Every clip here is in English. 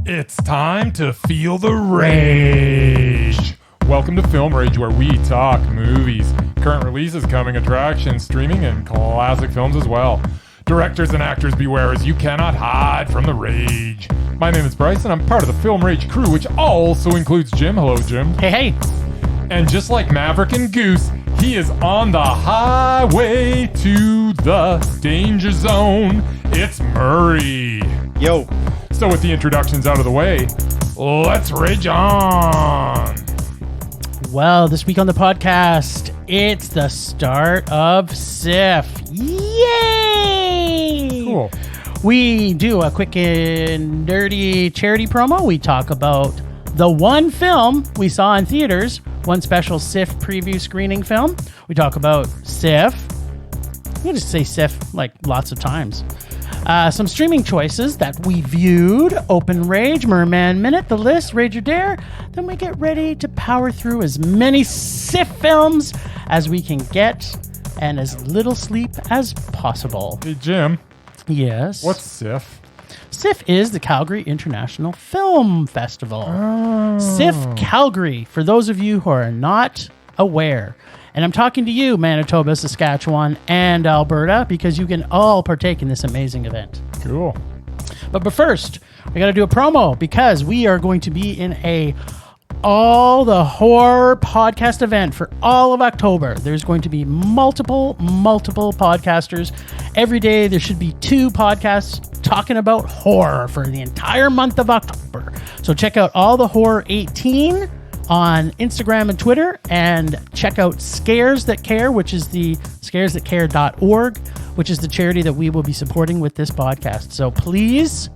It's time to feel the rage. Welcome to FilmRage, where we talk movies, current releases, coming attractions, streaming, and classic films as well. Directors and actors beware, as you cannot hide from the rage. My name is Bryce, and I'm part of the FilmRage crew, which also includes Jim. Hello, Jim. Hey. And just like Maverick and Goose, he is on the highway to the danger zone. It's Murray. Yo. So with the introductions out of the way, let's rage on. Well, this week on the podcast, it's the start of CIFF. Yay! Cool. We do a quick and dirty charity promo. We talk about the one film we saw in theaters, one special CIFF preview screening film. We talk about CIFF. You can just say CIFF like lots of times. Some streaming choices that we viewed, Open Rage, Murman Minute, The List, Rage or Dare. Then we get ready to power through as many CIFF films as we can get and as little sleep as possible. Hey, Jim. Yes? What's CIFF? CIFF is the Calgary International Film Festival. Oh. CIFF Calgary, for those of you who are not aware. And I'm talking to you, Manitoba, Saskatchewan, and Alberta, because you can all partake in this amazing event. Cool. But first, we got to do a promo because we are going to be in a all the horror podcast event for all of October. There's going to be multiple podcasters. Every day there should be 2 podcasts talking about horror for the entire month of October. So check out All the Horror 18 on Instagram and Twitter, and check out Scares That Care, which is the scaresthatcare.org, which is the charity that we will be supporting with this podcast. So please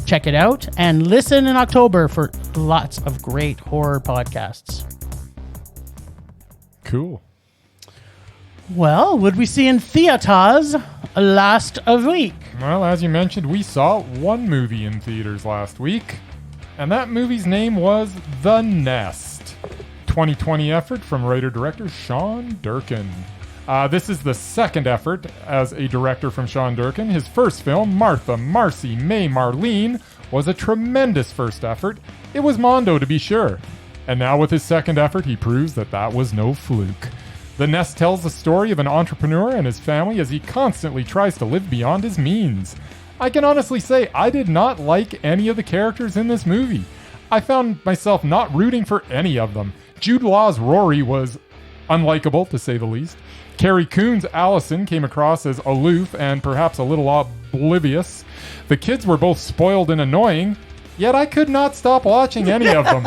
check it out and listen in October for lots of great horror podcasts. Cool. Well, what we see in theaters last week? Well, as you mentioned, we saw one movie in theaters last week, and that movie's name was The Nest. 2020 effort from writer-director Sean Durkin. This is the second effort as a director from Sean Durkin. His first film, Martha, Marcy, May, Marlene, was a tremendous first effort. It was Mondo, to be sure. And now with his second effort, he proves that that was no fluke. The Nest tells the story of an entrepreneur and his family as he constantly tries to live beyond his means. I can honestly say I did not like any of the characters in this movie. I found myself not rooting for any of them. Jude Law's Rory was unlikable, to say the least. Carrie Coon's Allison came across as aloof and perhaps a little oblivious. The kids were both spoiled and annoying, yet I could not stop watching any of them.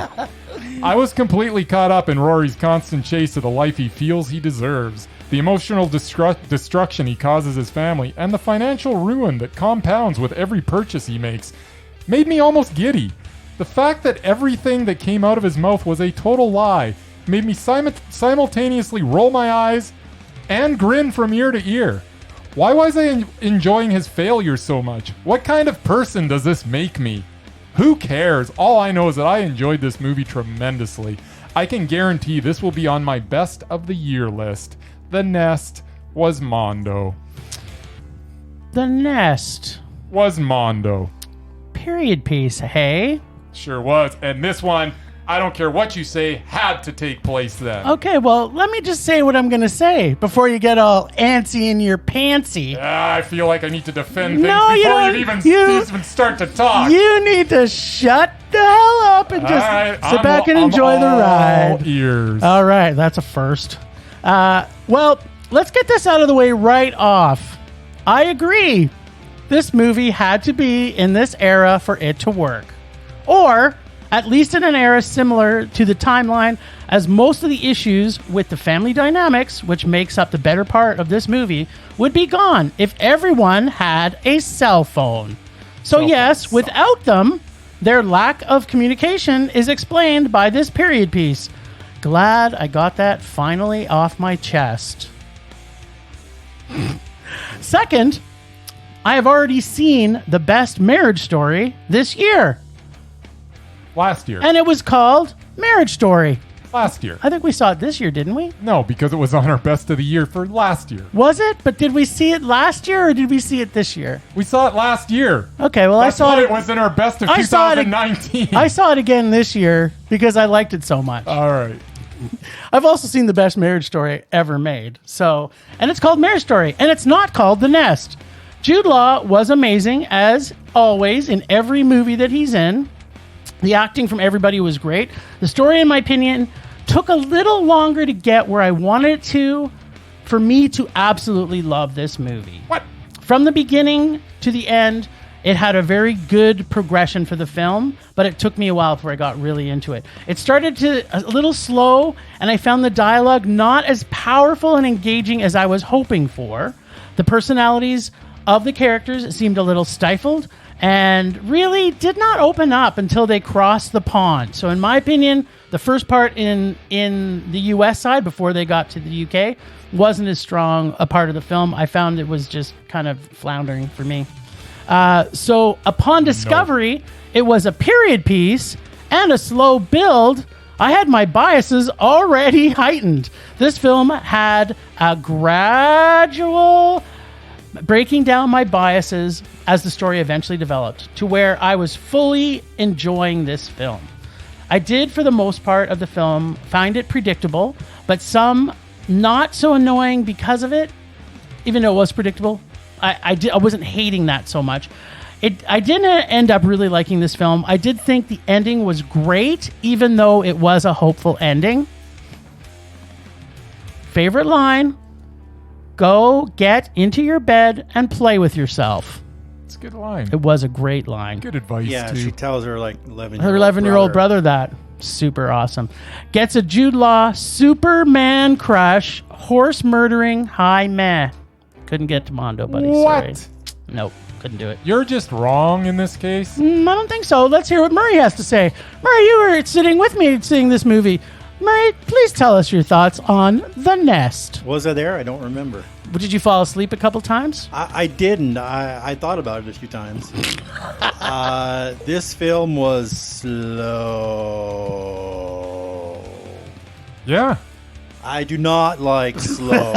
I was completely caught up in Rory's constant chase of the life he feels he deserves, the emotional destruction he causes his family, and the financial ruin that compounds with every purchase he makes made me almost giddy. The fact that everything that came out of his mouth was a total lie made me simultaneously roll my eyes and grin from ear to ear. Why was I enjoying his failure so much? What kind of person does this make me? Who cares? All I know is that I enjoyed this movie tremendously. I can guarantee this will be on my best of the year list. The Nest was Mondo. The Nest Was Mondo. period piece, hey? Sure was. And this one, I don't care what you say, had to take place then. Okay, well, let me just say what I'm going to say before you get all antsy in your pantsy. I feel like I need to defend things No, you before don't. you even start to talk. You need to shut the hell up and just sit back and enjoy the ride. All ears. All right, that's a first. Well, let's get this out of the way right off. I agree. This movie had to be in this era for it to work. Or at least in an era similar to the timeline, as most of the issues with the family dynamics, which makes up the better part of this movie, would be gone if everyone had a cell phone. So yes, without them, their lack of communication is explained by this period piece. Glad I got that finally off my chest. Second, I have already seen the best marriage story this year. Last year. And it was called Marriage Story. Last year. I think we saw it this year, didn't we? No, because it was on our best of the year for last year. Was it? But did we see it last year or did we see it this year? We saw it last year. Okay, well, That's I saw why it. it was in our best of I saw it- 2019. I saw it again this year because I liked it so much. All right. I've also seen the best marriage story ever made. So, and it's called Marriage Story, and it's not called The Nest. Jude Law was amazing, as always, in every movie that he's in. The acting from everybody was great. The story, in my opinion, took a little longer to get where I wanted it to for me to absolutely love this movie. What? From the beginning to the end, it had a very good progression for the film, but it took me a while before I got really into it. It started to a little slow, and I found the dialogue not as powerful and engaging as I was hoping for. The personalities of the characters seemed a little stifled and really did not open up until they crossed the pond. So in my opinion, the first part in the US side before they got to the UK wasn't as strong a part of the film. I found it was just kind of floundering for me. So upon discovery, it was a period piece and a slow build. I had my biases already heightened. This film had a gradual breaking down my biases as the story eventually developed to where I was fully enjoying this film. I did, for the most part of the film, find it predictable, but some not so annoying because of it, even though it was predictable. I wasn't hating that so much. I didn't end up really liking this film. I did think the ending was great, even though it was a hopeful ending. Favorite line: go get into your bed and play with yourself. It's a good line. It was a great line. Good advice, Yeah, too. she tells her like 11 Her 11-year-old brother that. Super awesome. Gets a Jude Law Superman crush, horse murdering, high meh. Couldn't get to Mondo, buddy. What? Sorry. Nope, couldn't do it. You're just wrong in this case. I don't think so. Let's hear what Murray has to say. Murray, you were sitting with me seeing this movie. Murray, please tell us your thoughts on The Nest. Was I there? I don't remember. Did you fall asleep a couple times? I didn't. I thought about it a few times. This film was slow. Yeah. I do not like slow.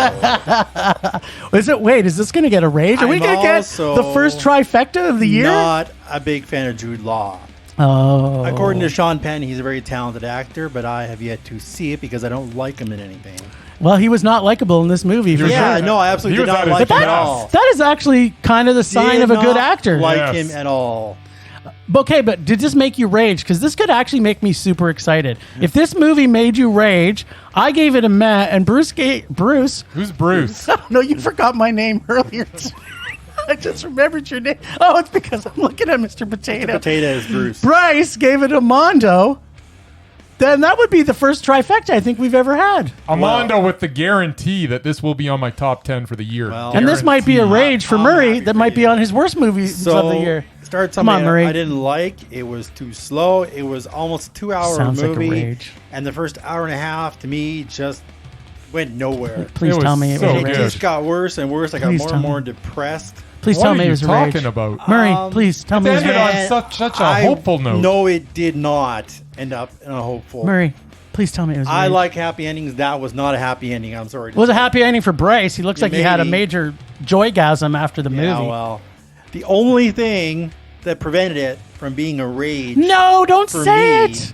Wait, is this going to get a rage? Are we I'm going to get also the first trifecta of the year? Not a big fan of Jude Law. Oh. According to Sean Penn, he's a very talented actor, but I have yet to see it because I don't like him in anything. Well, he was not likable in this movie. For Yeah, sure. no, I absolutely He did was not at his like him at best. all. That is actually kind of the sign of a good actor. Like Yes. him at all. Okay, but did this make you rage? Because this could actually make me super excited. If this movie made you rage, I gave it a meh, and Bruce. Who's Bruce? No, you forgot my name earlier. I just remembered your name. Oh, it's because I'm looking at Mr. Potato. Potato is Bruce. Bryce gave it a Mondo. Then that would be the first trifecta I think we've ever had. Armando with the guarantee that this will be on my top 10 for the year. Well, And this might be a rage for I'm Murray happy that for might be you. on his worst movies of the year. Start Come on, something Murray. I didn't like. It was too slow. It was almost a 2-hour Sounds like a movie. rage. And the first hour and a half, to me, just went nowhere. Please It tell was me it so was a It good. rage. just got worse and worse. I got Please more tell and me. more depressed. Please What tell are me it you was a talking rage. about? Murray, please tell me it was a ended rage. on such a hopeful note. No, it did not end up in a hopeful. Murray, please tell me it was a I rage. like happy endings. That was not a happy ending. I'm sorry. It was a happy ending for Bryce. He looks like he had a maybe. major joygasm after the Yeah, movie. well, the only thing that prevented it from being a rage No, don't for say me it.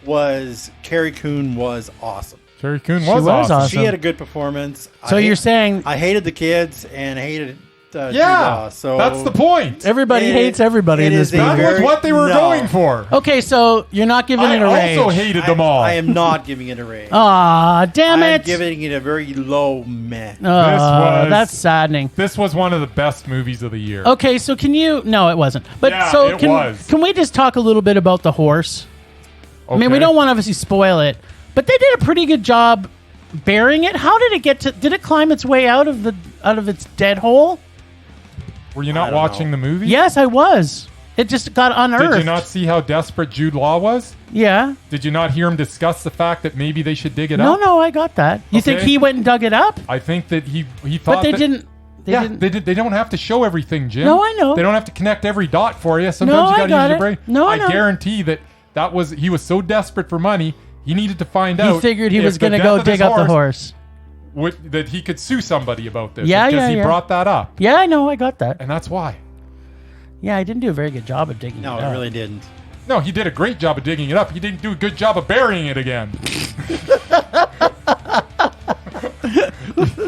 was Carrie Coon was awesome. Carrie Coon She was was awesome. awesome. She had a good performance. So I you're hate- saying I hated the kids and hated Jude Yeah, Law, so that's the point. everybody It- hates everybody it in this is a movie. That was very- what they were no. going for. Okay, so you're not giving I it a rage. also hated them all. I am not giving it a rage. Aw, damn I'm it. giving it a very low meh. was- That's saddening. This was one of the best movies of the year. Okay, so can you... No, it wasn't. But Yeah, so it can, was. can we just talk a little bit about the horse? I mean, we Okay. don't want to obviously spoil it, but they did a pretty good job burying it. How did it get to... Did it climb its way out of its dead hole? Were you I not don't watching know. the movie? Yes, I was. It just got unearthed. Did you not see how desperate Jude Law was? Yeah. Did you not hear him discuss the fact that maybe they should dig it No, up? no, I got that. You think Okay. he went and dug it up? I think that he thought But they that, didn't... They don't have to show everything, Jim. No, I know. They don't have to connect every dot for you. Sometimes No, you I got to got use your it. brain. No, I I know. guarantee that he was so desperate for money, He needed to find He out. figured he if was the going to death go of his dig up the horse. That he could sue somebody about this. Yeah, because yeah, he yeah. brought that up. Yeah, I know. I got that. And that's why. Yeah, I didn't do a very good job of digging it No, up. it really didn't. No, he did a great job of digging it up. He didn't do a good job of burying it again.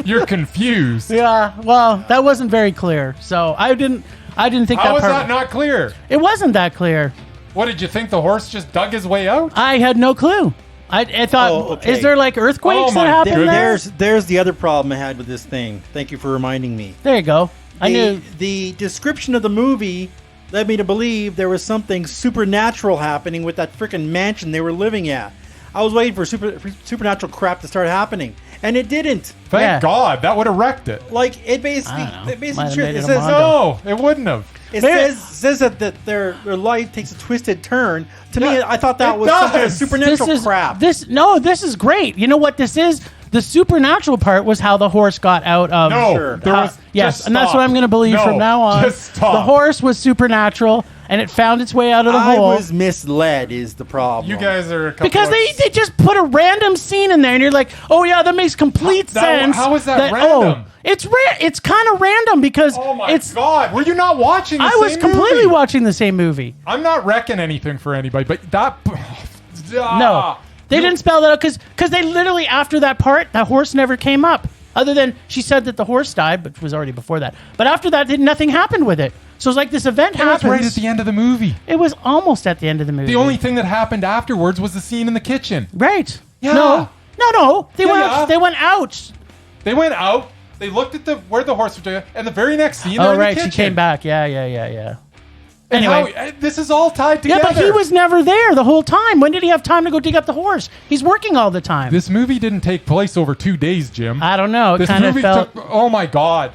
You're confused. Yeah, well, that wasn't very clear. So I didn't think How that was part. that not clear? It wasn't that clear. What, did you think the horse just dug his way out? I had no clue. I thought, Oh, okay. is there like earthquakes Oh, my that happen there? There's the other problem I had with this thing. Thank you for reminding me. There you go. I knew. The description of the movie led me to believe there was something supernatural happening with that freaking mansion they were living at. I was waiting for supernatural crap to start happening, and it didn't. Thank Yeah. God. That would have wrecked it. Like it basically, I don't know. it Might have basically made it it a says Mondo. No, it wouldn't have. it There- says that their life takes a twisted turn. To me, Yeah, I thought that it was some kind of does. supernatural crap. This is great. You know what this is? The supernatural part was how the horse got out of. No, Sure. there was. Yes, just and that's stop. what I'm going to believe No, from now on. Just stop. The horse was supernatural, and it found its way out of the I hole. was misled. Is the problem? You guys are a couple Because of- they just put a random scene in there, and you're like, oh yeah, that makes complete sense. how is that Oh, random? it's kind of random because Oh my it's. God! Were you not watching? The I was same completely movie? watching the same movie. I'm not wrecking anything for anybody, but that. No, they didn't spell that out because they literally after that part, that horse never came up. Other than she said that the horse died, but it was already before that. But after that, nothing happened with it. So it's like this event It was happens. right at the end of the movie. It was almost at the end of the movie. The only thing that happened afterwards was the scene in the kitchen. right? Yeah. No. They Yeah, went. yeah. They went out. They went out. They looked at where the horse was doing, and the very next scene, they're Oh in right, the she kitchen. came back. Yeah. And Anyway. this is all tied Yeah, together. but he was never there the whole time. When did he have time to go dig up the horse? He's working all the time. This movie didn't take place over 2 days, Jim. I don't know. It This kind of movie felt. took. Oh my God!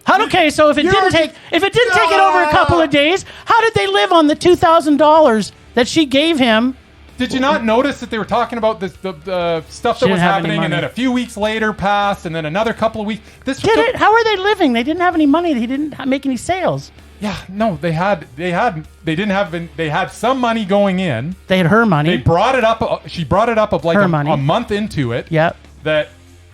Okay, so if it You're didn't just- take it over a couple of days, how did they live on the $2,000 that she gave him? Did you not notice that they were talking about the stuff that didn't was have any happening, and money. then a few weeks later passed, and then another couple of weeks? This Get took- it? How are they living? They didn't have any money. He didn't make any sales. Yeah, no, they had some money going in. They had her money. They brought it up. She brought it up of like Her a money. month into it. Yeah. That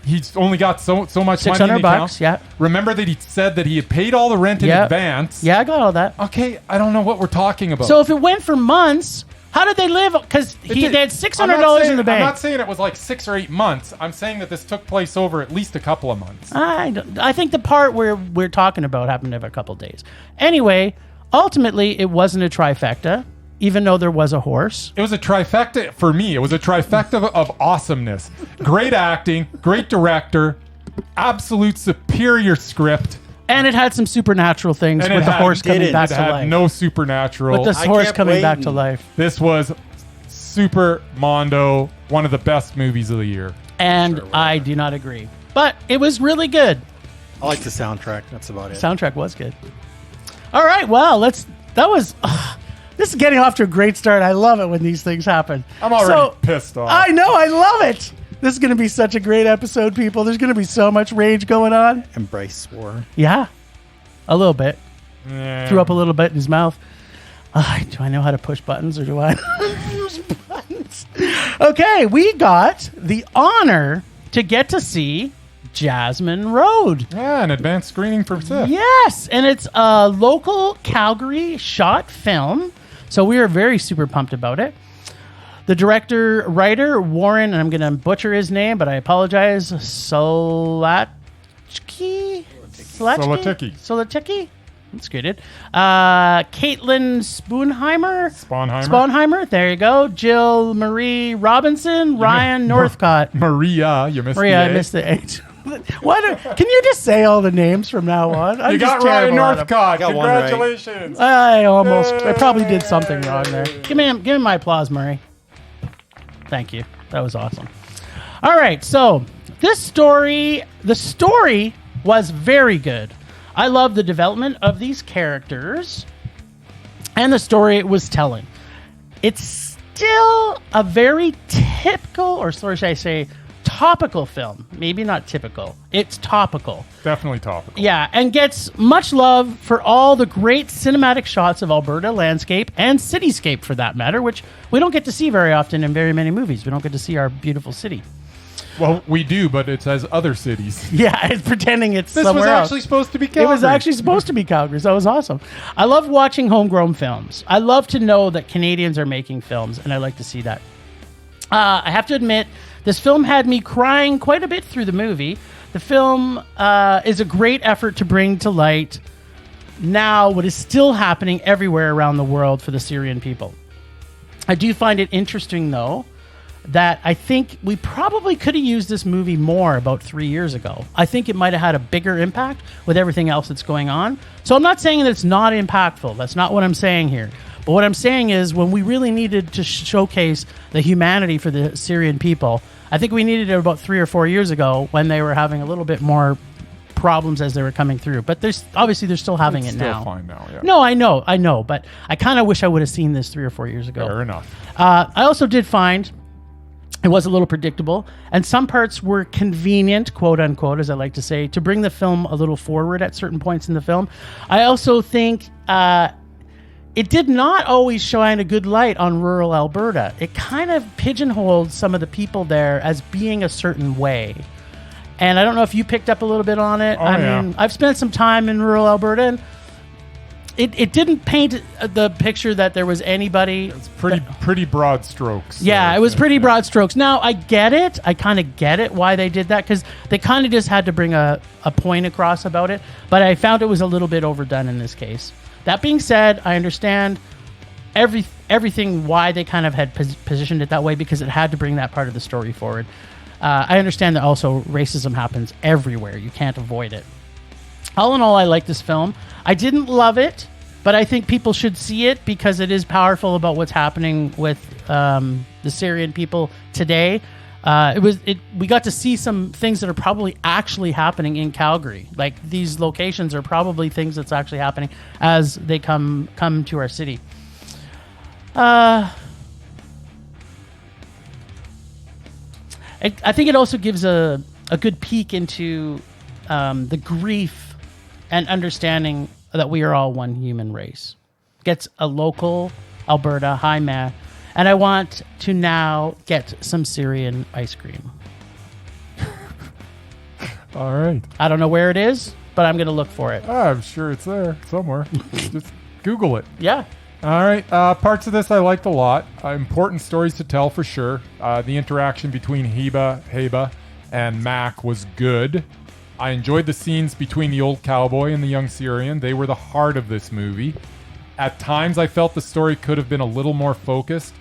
he's only got so much money in the $600 account. yeah. Remember that he said that he had paid all the rent in Yeah. advance. Yeah, I got all that. Okay, I don't know what we're talking about. So if it went for months, how did they live? Because they had $600 in the bank. I'm not saying it was like 6 or 8 months. I'm saying that this took place over at least a couple of months. I think the part where we're talking about happened over a couple of days. Anyway, ultimately, it wasn't a trifecta, even though there was a horse. It was a trifecta for me. It was a trifecta of awesomeness. Great acting, great director, absolute superior script. And it had some supernatural things And with it the had- horse coming didn't. back It to had life. no supernatural. With the I horse kept coming back to waiting. life. This was Super Mondo, one of the best movies of the year. And I do not agree. But it was really good. I like the soundtrack. That's about it. Soundtrack was good. All right, well, this is getting off to a great start. I love it when these things happen. I'm already pissed off. I know, I love it. This is going to be such a great episode, people. There's going to be so much rage going on. And Bryce swore. Yeah, a little bit. Yeah. Threw up a little bit in his mouth. Do I know how to push buttons or do I use buttons? Okay, we got the honor to get to see Jasmine Road. Yeah, an advanced screening for CIFF. Yes, and it's a local Calgary shot film. So we are very super pumped about it. The director, writer, Warren, and I'm going to butcher his name, but I apologize, Solachki? Solachki? That's good. Caitlin Spoonheimer? Sponheimer? There you go. Jill Marie Robinson. Ryan Northcott. Maria, you missed Maria, the I A. missed the H. Can you just say all the names from now on? I'm You just got Ryan terrible at 'em. Northcott. Got one right. Congratulations. I probably did something wrong there. Give me my applause, Murray. Thank you. That was awesome. All right, so the story was very good. I love the development of these characters and the story it was telling. It's still a very typical, or should I say, topical film. Maybe not typical. It's topical. Definitely topical. Yeah, and gets much love for all the great cinematic shots of Alberta landscape and cityscape, for that matter, which we don't get to see very often in very many movies. We don't get to see our beautiful city. Well, we do, but it says other cities. Yeah, it's pretending it's This somewhere was else. actually supposed to be Calgary. It was actually supposed to be Calgary, so that was awesome. I love watching homegrown films. I love to know that Canadians are making films, and I like to see that. I have to admit, this film had me crying quite a bit through the movie. The film is a great effort to bring to light now what is still happening everywhere around the world for the Syrian people. I do find it interesting, though, that I think we probably could have used this movie more about 3 years ago. I think it might have had a bigger impact with everything else that's going on. So I'm not saying that it's not impactful. That's not what I'm saying here. But what I'm saying is when we really needed to showcase the humanity for the Syrian people, I think we needed it about 3 or 4 years ago when they were having a little bit more problems as they were coming through. But they're still having it's it still now. Fine now, yeah. No, I know. But I kind of wish I would have seen this 3 or 4 years ago. Fair enough. I also did find it was a little predictable, and some parts were convenient, quote unquote, as I like to say, to bring the film a little forward at certain points in the film. I also think it did not always shine a good light on rural Alberta. It kind of pigeonholed some of the people there as being a certain way. And I don't know if you picked up a little bit on it. I mean, I've spent some time in rural Alberta, and it didn't paint the picture that there was anybody. It's pretty broad strokes. Yeah, it was pretty broad strokes. Now, I get it. I kind of get it why they did that, because they kind of just had to bring a point across about it. But I found it was a little bit overdone in this case. That being said, I understand everything why they kind of had positioned it that way, because it had to bring that part of the story forward. I understand that also racism happens everywhere. You can't avoid it. All in all, I like this film. I didn't love it, but I think people should see it because it is powerful about what's happening with the Syrian people today. We got to see some things that are probably actually happening in Calgary. Like, these locations are probably things that's actually happening as they come to our city. I think it also gives a good peek into the grief and understanding that we are all one human race. Gets a local Alberta high man, and I want to now get some Syrian ice cream. All right. I don't know where it is, but I'm going to look for it. I'm sure it's there somewhere. Just Google it. Yeah. All right. Parts of this I liked a lot. Important stories to tell for sure. The interaction between Heba, and Mac was good. I enjoyed the scenes between the old cowboy and the young Syrian. They were the heart of this movie. At times, I felt the story could have been a little more focused.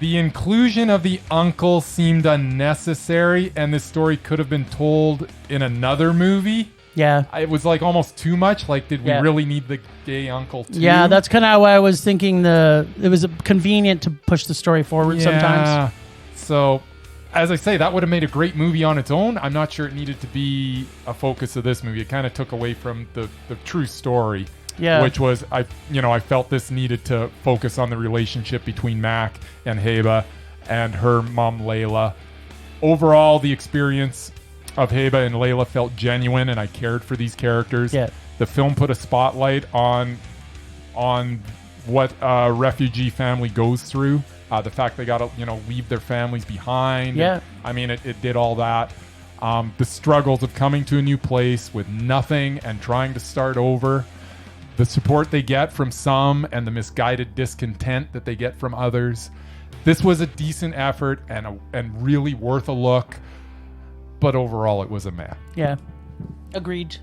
The inclusion of the uncle seemed unnecessary, and this story could have been told in another movie. Yeah. It was like almost too much. Like, did we really need the gay uncle too? Yeah, that's kind of why I was thinking it was convenient to push the story forward sometimes. So, as I say, that would have made a great movie on its own. I'm not sure it needed to be a focus of this movie. It kind of took away from the true story. Yeah. Which was, I felt this needed to focus on the relationship between Mac and Heba and her mom, Layla. Overall, the experience of Heba and Layla felt genuine, and I cared for these characters. Yeah. The film put a spotlight on what a refugee family goes through. The fact they got to, leave their families behind. Yeah. It did all that. The struggles of coming to a new place with nothing and trying to start over. The support they get from some and the misguided discontent that they get from others. This was a decent effort and really worth a look. But overall, it was a meh. Yeah. Agreed.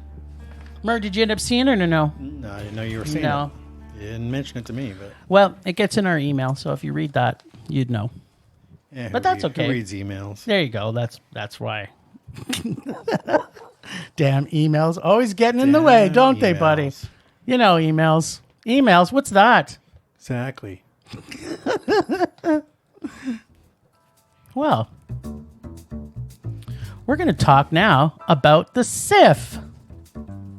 Mur, did you end up seeing it or no? No, I didn't know you were seeing No. it. You didn't mention it to me, but Well, it gets in our email, so if you read that, you'd know. yeah, But that's okay. Who reads emails? There you go. That's why. Damn emails. Always getting in the way, don't they, buddy? Emails. You know emails. Emails, what's that? Exactly. Well, we're going to talk now about the CIFF.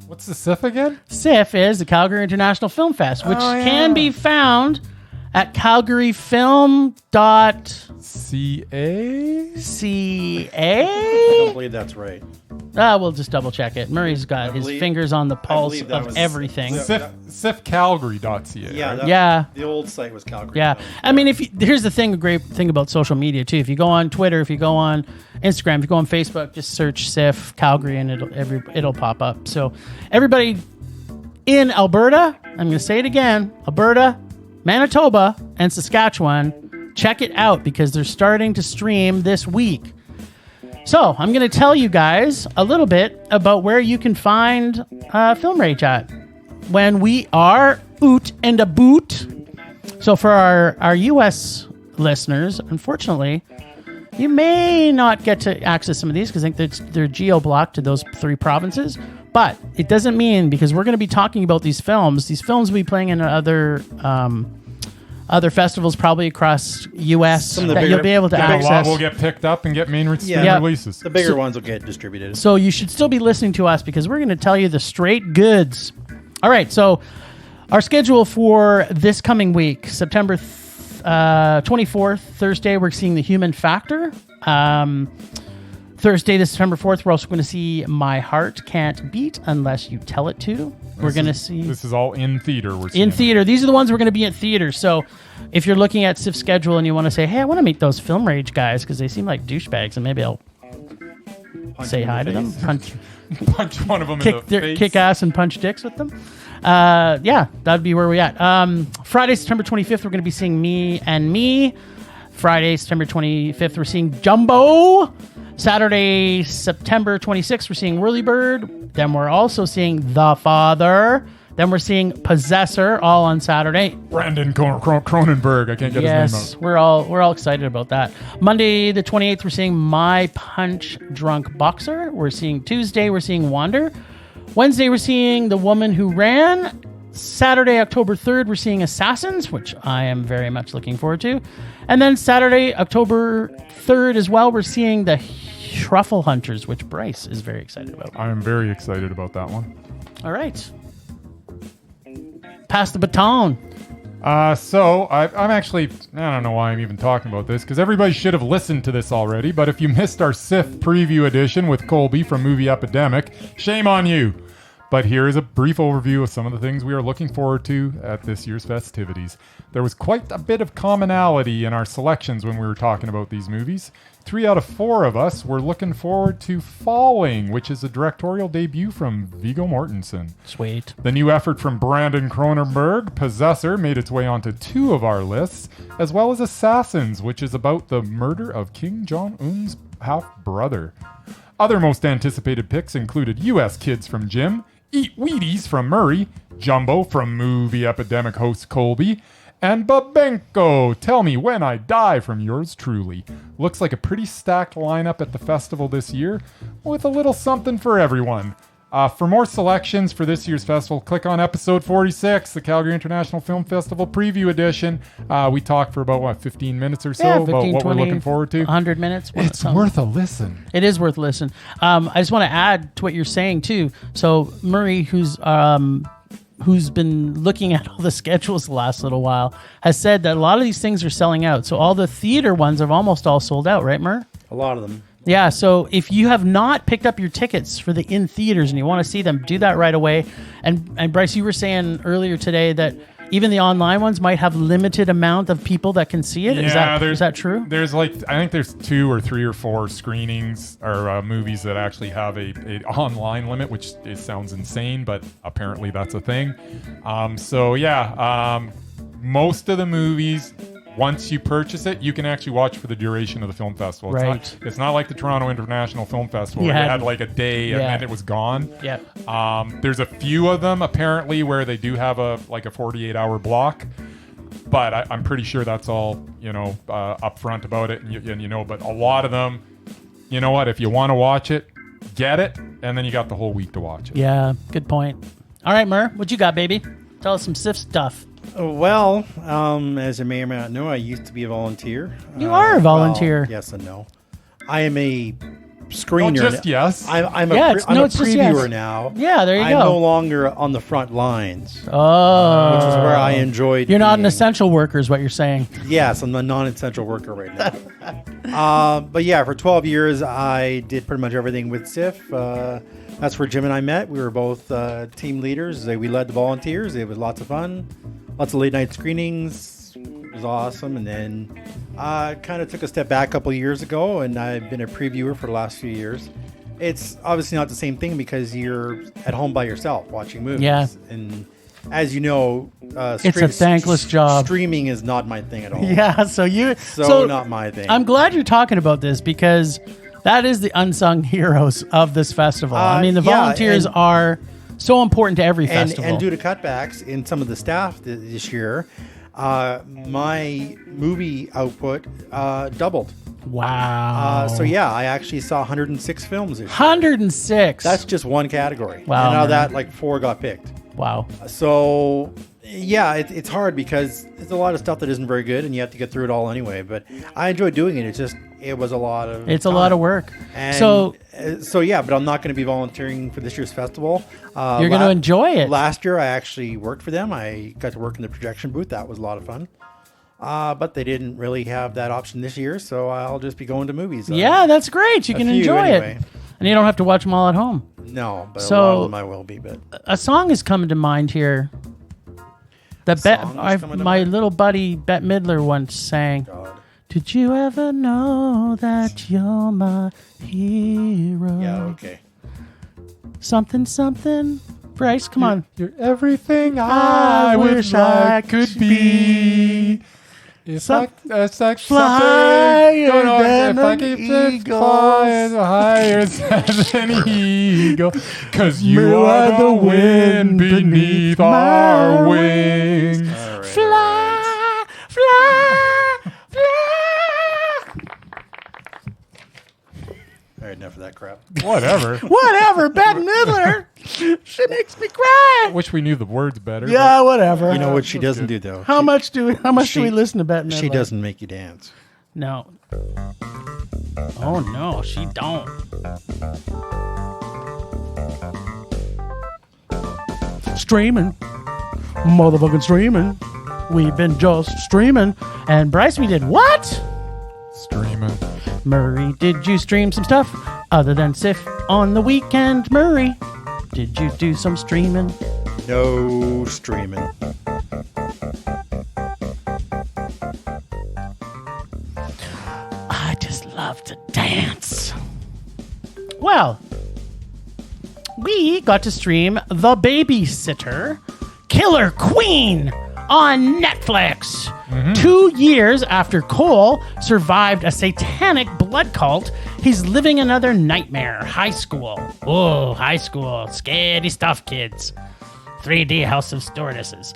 What's the CIFF again? CIFF is the Calgary International Film Fest, which can be found at calgaryfilm.ca. I don't believe that's right. We'll just double check it. Murray's got his fingers on the pulse of everything. CIFFcalgary.ca. Yeah, the old site was Calgary. Yeah, I mean, here's the thing, a great thing about social media too. If you go on Twitter, if you go on Instagram, if you go on Facebook, just search CIFF Calgary and it'll pop up. So everybody in Alberta, I'm going to say it again, Alberta, Manitoba, and Saskatchewan, check it out because they're starting to stream this week. So I'm going to tell you guys a little bit about where you can find FilmRage at when we are oot and a boot. So for our U.S. listeners, unfortunately, you may not get to access some of these because I think they're geo-blocked to those 3 provinces. But it doesn't mean, because we're going to be talking about these films will be playing in other festivals probably across U.S. that you'll be able to access. A lot will get picked up and get main releases. The bigger ones will get distributed. So you should still be listening to us because we're going to tell you the straight goods. All right, so our schedule for this coming week, September 24th, Thursday, we're seeing The Human Factor. Thursday, September 4th, we're also going to see My Heart Can't Beat Unless You Tell It To. We're going to see... This is all in theater. In theater. These are the ones we're going to be at theater. So if you're looking at CIFF's schedule and you want to say, hey, I want to meet those FilmRage guys because they seem like douchebags and maybe I'll say hi to them. Punch one of them in the face. Kick ass and punch dicks with them. Yeah, that'd be where we're at. Friday, September 25th, we're going to be seeing Me and Me. Friday, September 25th, we're seeing Jumbo. Saturday, September 26th, we're seeing Whirlybird. Then we're also seeing The Father. Then we're seeing Possessor, all on Saturday. Brandon Cronenberg. I can't get his name out. Yes, we're all excited about that. Monday, the 28th, we're seeing My Punch Drunk Boxer. We're seeing Tuesday, we're seeing Wander. Wednesday, we're seeing The Woman Who Ran. Saturday, October 3rd, we're seeing Assassins, which I am very much looking forward to. And then Saturday, October 3rd as well, we're seeing The Truffle Hunters, which Bryce is very excited about. I am very excited about that one. All right. Pass the baton. So I'm actually, I don't know why I'm even talking about this, because everybody should have listened to this already, but if you missed our CIFF preview edition with Colby from Movie Epidemic, shame on you. But here is a brief overview of some of the things we are looking forward to at this year's festivities. There was quite a bit of commonality in our selections when we were talking about these movies. 3 out of 4 of us were looking forward to Falling, which is a directorial debut from Viggo Mortensen. Sweet. The new effort from Brandon Cronenberg, Possessor, made its way onto 2 of our lists, as well as Assassins, which is about the murder of Kim Jong-un's half-brother. Other most anticipated picks included U.S. Kids from Jim, Eat Wheaties from Murray, Jumbo from Movie Epidemic host Colby, and Babenko, Tell Me When I Die from yours truly. Looks like a pretty stacked lineup at the festival this year, with a little something for everyone. For more selections for this year's festival, click on episode 46, the Calgary International Film Festival Preview Edition. We talked for about, 15 minutes or so about what 20, we're looking forward to. 100 minutes. It's worth a listen. It is worth a listen. I just want to add to what you're saying, too. So Murray, who's been looking at all the schedules the last little while, has said that a lot of these things are selling out. So all the theater ones have almost all sold out, right, Mur? A lot of them. Yeah, so if you have not picked up your tickets for the in theaters and you want to see them, do that right away. And Bryce, you were saying earlier today that even the online ones might have limited amount of people that can see it. Yeah, is that true? There's I think there's 2 or 3 or 4 screenings or movies that actually have a online limit, which sounds insane, but apparently that's a thing. Most of the movies, once you purchase it, you can actually watch for the duration of the film festival. Right. It's not like the Toronto International Film Festival where you had like a day and then it was gone. Yeah. There's a few of them apparently where they do have a 48-hour block, but I'm pretty sure that's all upfront about it. And but a lot of them, you know what? If you want to watch it, get it, and then you got the whole week to watch it. Yeah, good point. All right, Mur, what you got, baby? Tell us some CIFF stuff. Well, as you may or may not know, I used to be a volunteer. You are a volunteer. Well, yes and no. I am a screener. Oh, just yes. I'm Yeah, a it's just yes. previewer now. Yeah, there you I'm go. no longer on the front lines, Oh. which is where I enjoyed. You're not an being. essential worker is what you're saying. Yes, I'm a non-essential worker right now. But yeah, for 12 years, I did pretty much everything with CIFF. That's where Jim and I met. We were both team leaders. We led the volunteers. It was lots of fun. Lots of late night screenings. It was awesome. And then I kind of took a step back a couple of years ago, and I've been a previewer for the last few years. It's obviously not the same thing because you're at home by yourself watching movies. Yeah. And as you know, It's a thankless job. Streaming is not my thing at all. Yeah, so Not my thing. I'm glad you're talking about this because that is the unsung heroes of this festival. I mean, the volunteers are so important to every festival. And due to cutbacks in some of the staff this year, my movie output doubled. Wow. So yeah, I actually saw 106 films this year. 106. That's just one category. Wow, And out of man. that, 4 got picked. wow. So yeah, it's hard because there's a lot of stuff that isn't very good, and you have to get through it all anyway. But I enjoy doing it. It was a lot of. It's a lot of work. And So yeah, but I'm not going to be volunteering for this year's festival. you're going to enjoy it. Last year, I actually worked for them. I got to work in the projection booth. That was a lot of fun. But they didn't really have that option this year, so I'll just be going to movies. Yeah, that's great. You can enjoy anyway. it. And you don't have to watch them all at home. No, but So- a lot of them I will be. But A song is coming to mind here. That song is coming to my mind? little buddy Bette Midler once sang. God. Did you ever know that you're my hero? Yeah, okay. Something, something. Bryce, come on. You're everything I I wish wish I I could could be. It's like Flyer something. than If I an keep eagle. flying higher than an eagle, 'cause you are the wind beneath our wings. All right. Fly, fly, fly. All right, enough of that crap. Whatever. Whatever, Bette Midler. She makes me cry. Wish we knew the words better. Yeah, whatever. You know what she doesn't do, though? How much do we listen to Bette Midler? She doesn't make you dance. No. Oh no, she don't. Streaming. Motherfucking streaming. We've been just streaming. And Bryce, we did what? Streaming. Murray, did you stream some stuff other than CIFF on the weekend? Murray, did you do some streaming? No streaming. I just love to dance. Well, we got to stream The Babysitter, Killer Queen on Netflix. 2 years after Cole survived a satanic blood cult, he's living another nightmare. High school. Oh, high school. Scary stuff, kids. 3D House of Stewardesses.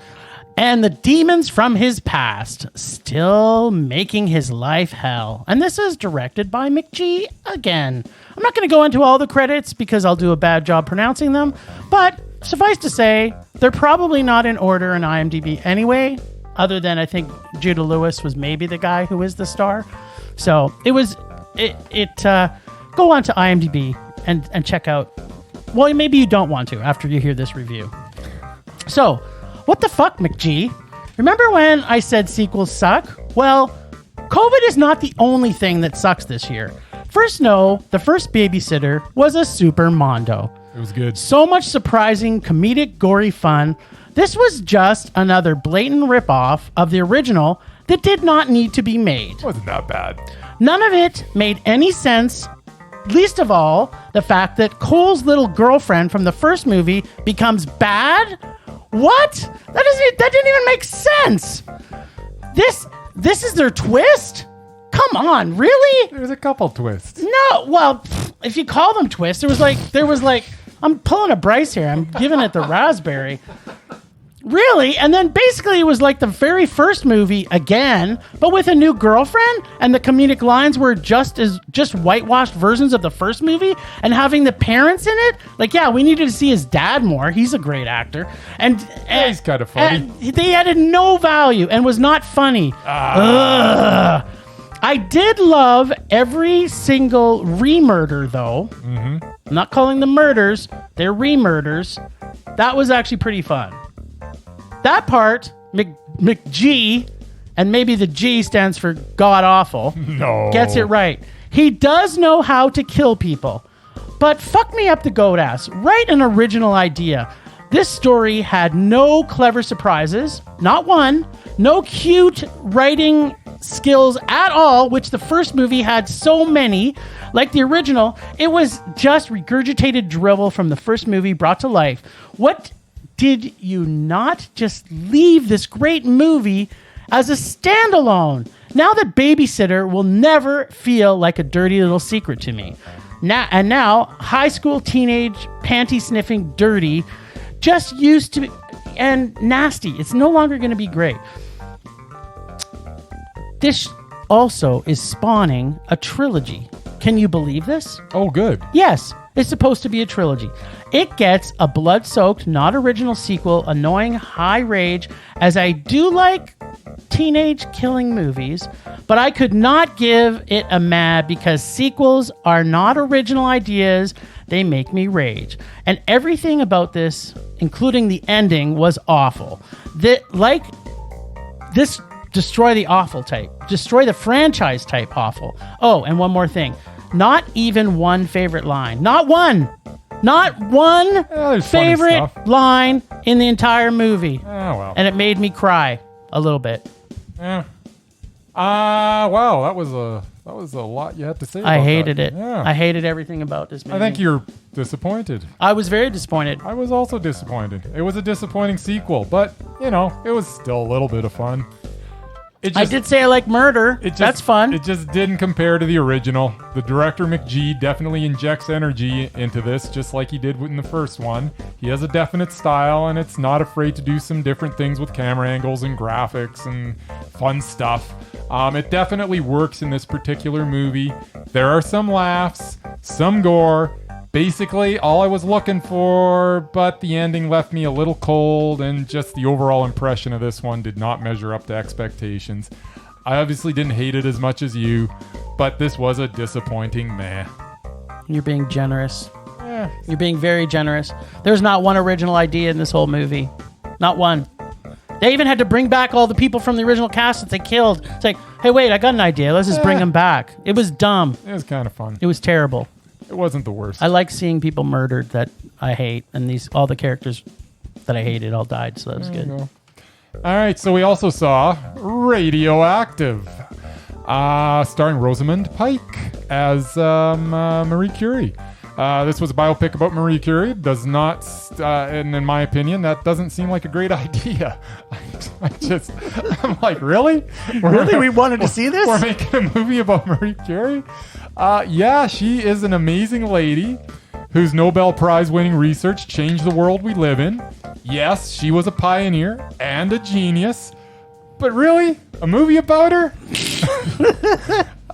And the demons from his past still making his life hell. And this is directed by McG again. I'm not going to go into all the credits because I'll do a bad job pronouncing them, but suffice to say, they're probably not in order in IMDb anyway, other than I think Jude Law was maybe the guy who is the star. So go on to IMDb and check out. Well, maybe you don't want to after you hear this review. So, what the fuck, McG? Remember when I said sequels suck? Well, COVID is not the only thing that sucks this year. First, no, the first Babysitter was a super mondo. It was good. So much surprising, comedic, gory fun. This was just another blatant ripoff of the original that did not need to be made. It wasn't that bad. None of it made any sense. Least of all, the fact that Cole's little girlfriend from the first movie becomes bad? What? That didn't even make sense. This is their twist? Come on, really? There's a couple twists. No, well, if you call them twists, there was like I'm pulling a Bryce here. I'm giving it the raspberry. Really? And then basically it was like the very first movie again, but with a new girlfriend, and the comedic lines were just whitewashed versions of the first movie, and having the parents in it. Like, yeah, we needed to see his dad more. He's a great actor. And he's kind of funny. And they added no value and was not funny. Ugh. I did love every single re-murder, though. I'm not calling them murders. They're re-murders. That was actually pretty fun. That part, McG, and maybe the G stands for god-awful, gets it right. He does know how to kill people. But fuck me up the goat ass. Write an original idea. This story had no clever surprises. Not one. No cute writing skills at all, which the first movie had so many. Like the original, it was just regurgitated drivel from the first movie brought to life. What did you not just leave this great movie as a standalone? Now that Babysitter will never feel like a dirty little secret to me. Now, high school teenage panty sniffing dirty just used to be, and nasty. It's no longer going to be great. This also is spawning a trilogy. Can you believe this? Oh, good. Yes, it's supposed to be a trilogy. It gets a blood-soaked, not original sequel, annoying high rage, as I do like teenage killing movies, but I could not give it a mad because sequels are not original ideas. They make me rage. And everything about this, including the ending, was awful. This destroy the awful type. Destroy the franchise type awful. Oh, and one more thing. Not even one favorite line. Not one. Not one favorite line in the entire movie. Oh, well. And it made me cry a little bit. Yeah. Wow, that was a lot you had to say about I hated it. Yeah. I hated everything about this movie. I think you're disappointed. I was very disappointed. I was also disappointed. It was a disappointing sequel, but, it was still a little bit of fun. I did say I like murder. That's fun. It just didn't compare to the original. The director, McG, definitely injects energy into this, just like he did in the first one. He has a definite style, and it's not afraid to do some different things with camera angles and graphics and fun stuff. It definitely works in this particular movie. There are some laughs, some gore. Basically, all I was looking for, but the ending left me a little cold, and just the overall impression of this one did not measure up to expectations. I obviously didn't hate it as much as you, but this was a disappointing meh. You're being generous. Yeah. You're being very generous. There's not one original idea in this whole movie. Not one. They even had to bring back all the people from the original cast that they killed. It's like, hey, wait, I got an idea. Let's just bring them back. It was dumb. It was kind of fun. It was terrible. It wasn't the worst. I like seeing people murdered that I hate, and all the characters that I hated all died, so that was good. All right, so we also saw Radioactive, starring Rosamund Pike as Marie Curie. This was a biopic about Marie Curie. Does not, and in my opinion, that doesn't seem like a great idea. I'm like, really? Really? We wanted to see this? We're making a movie about Marie Curie? Yeah, she is an amazing lady whose Nobel Prize winning research changed the world we live in. Yes, she was a pioneer and a genius. But really? A movie about her?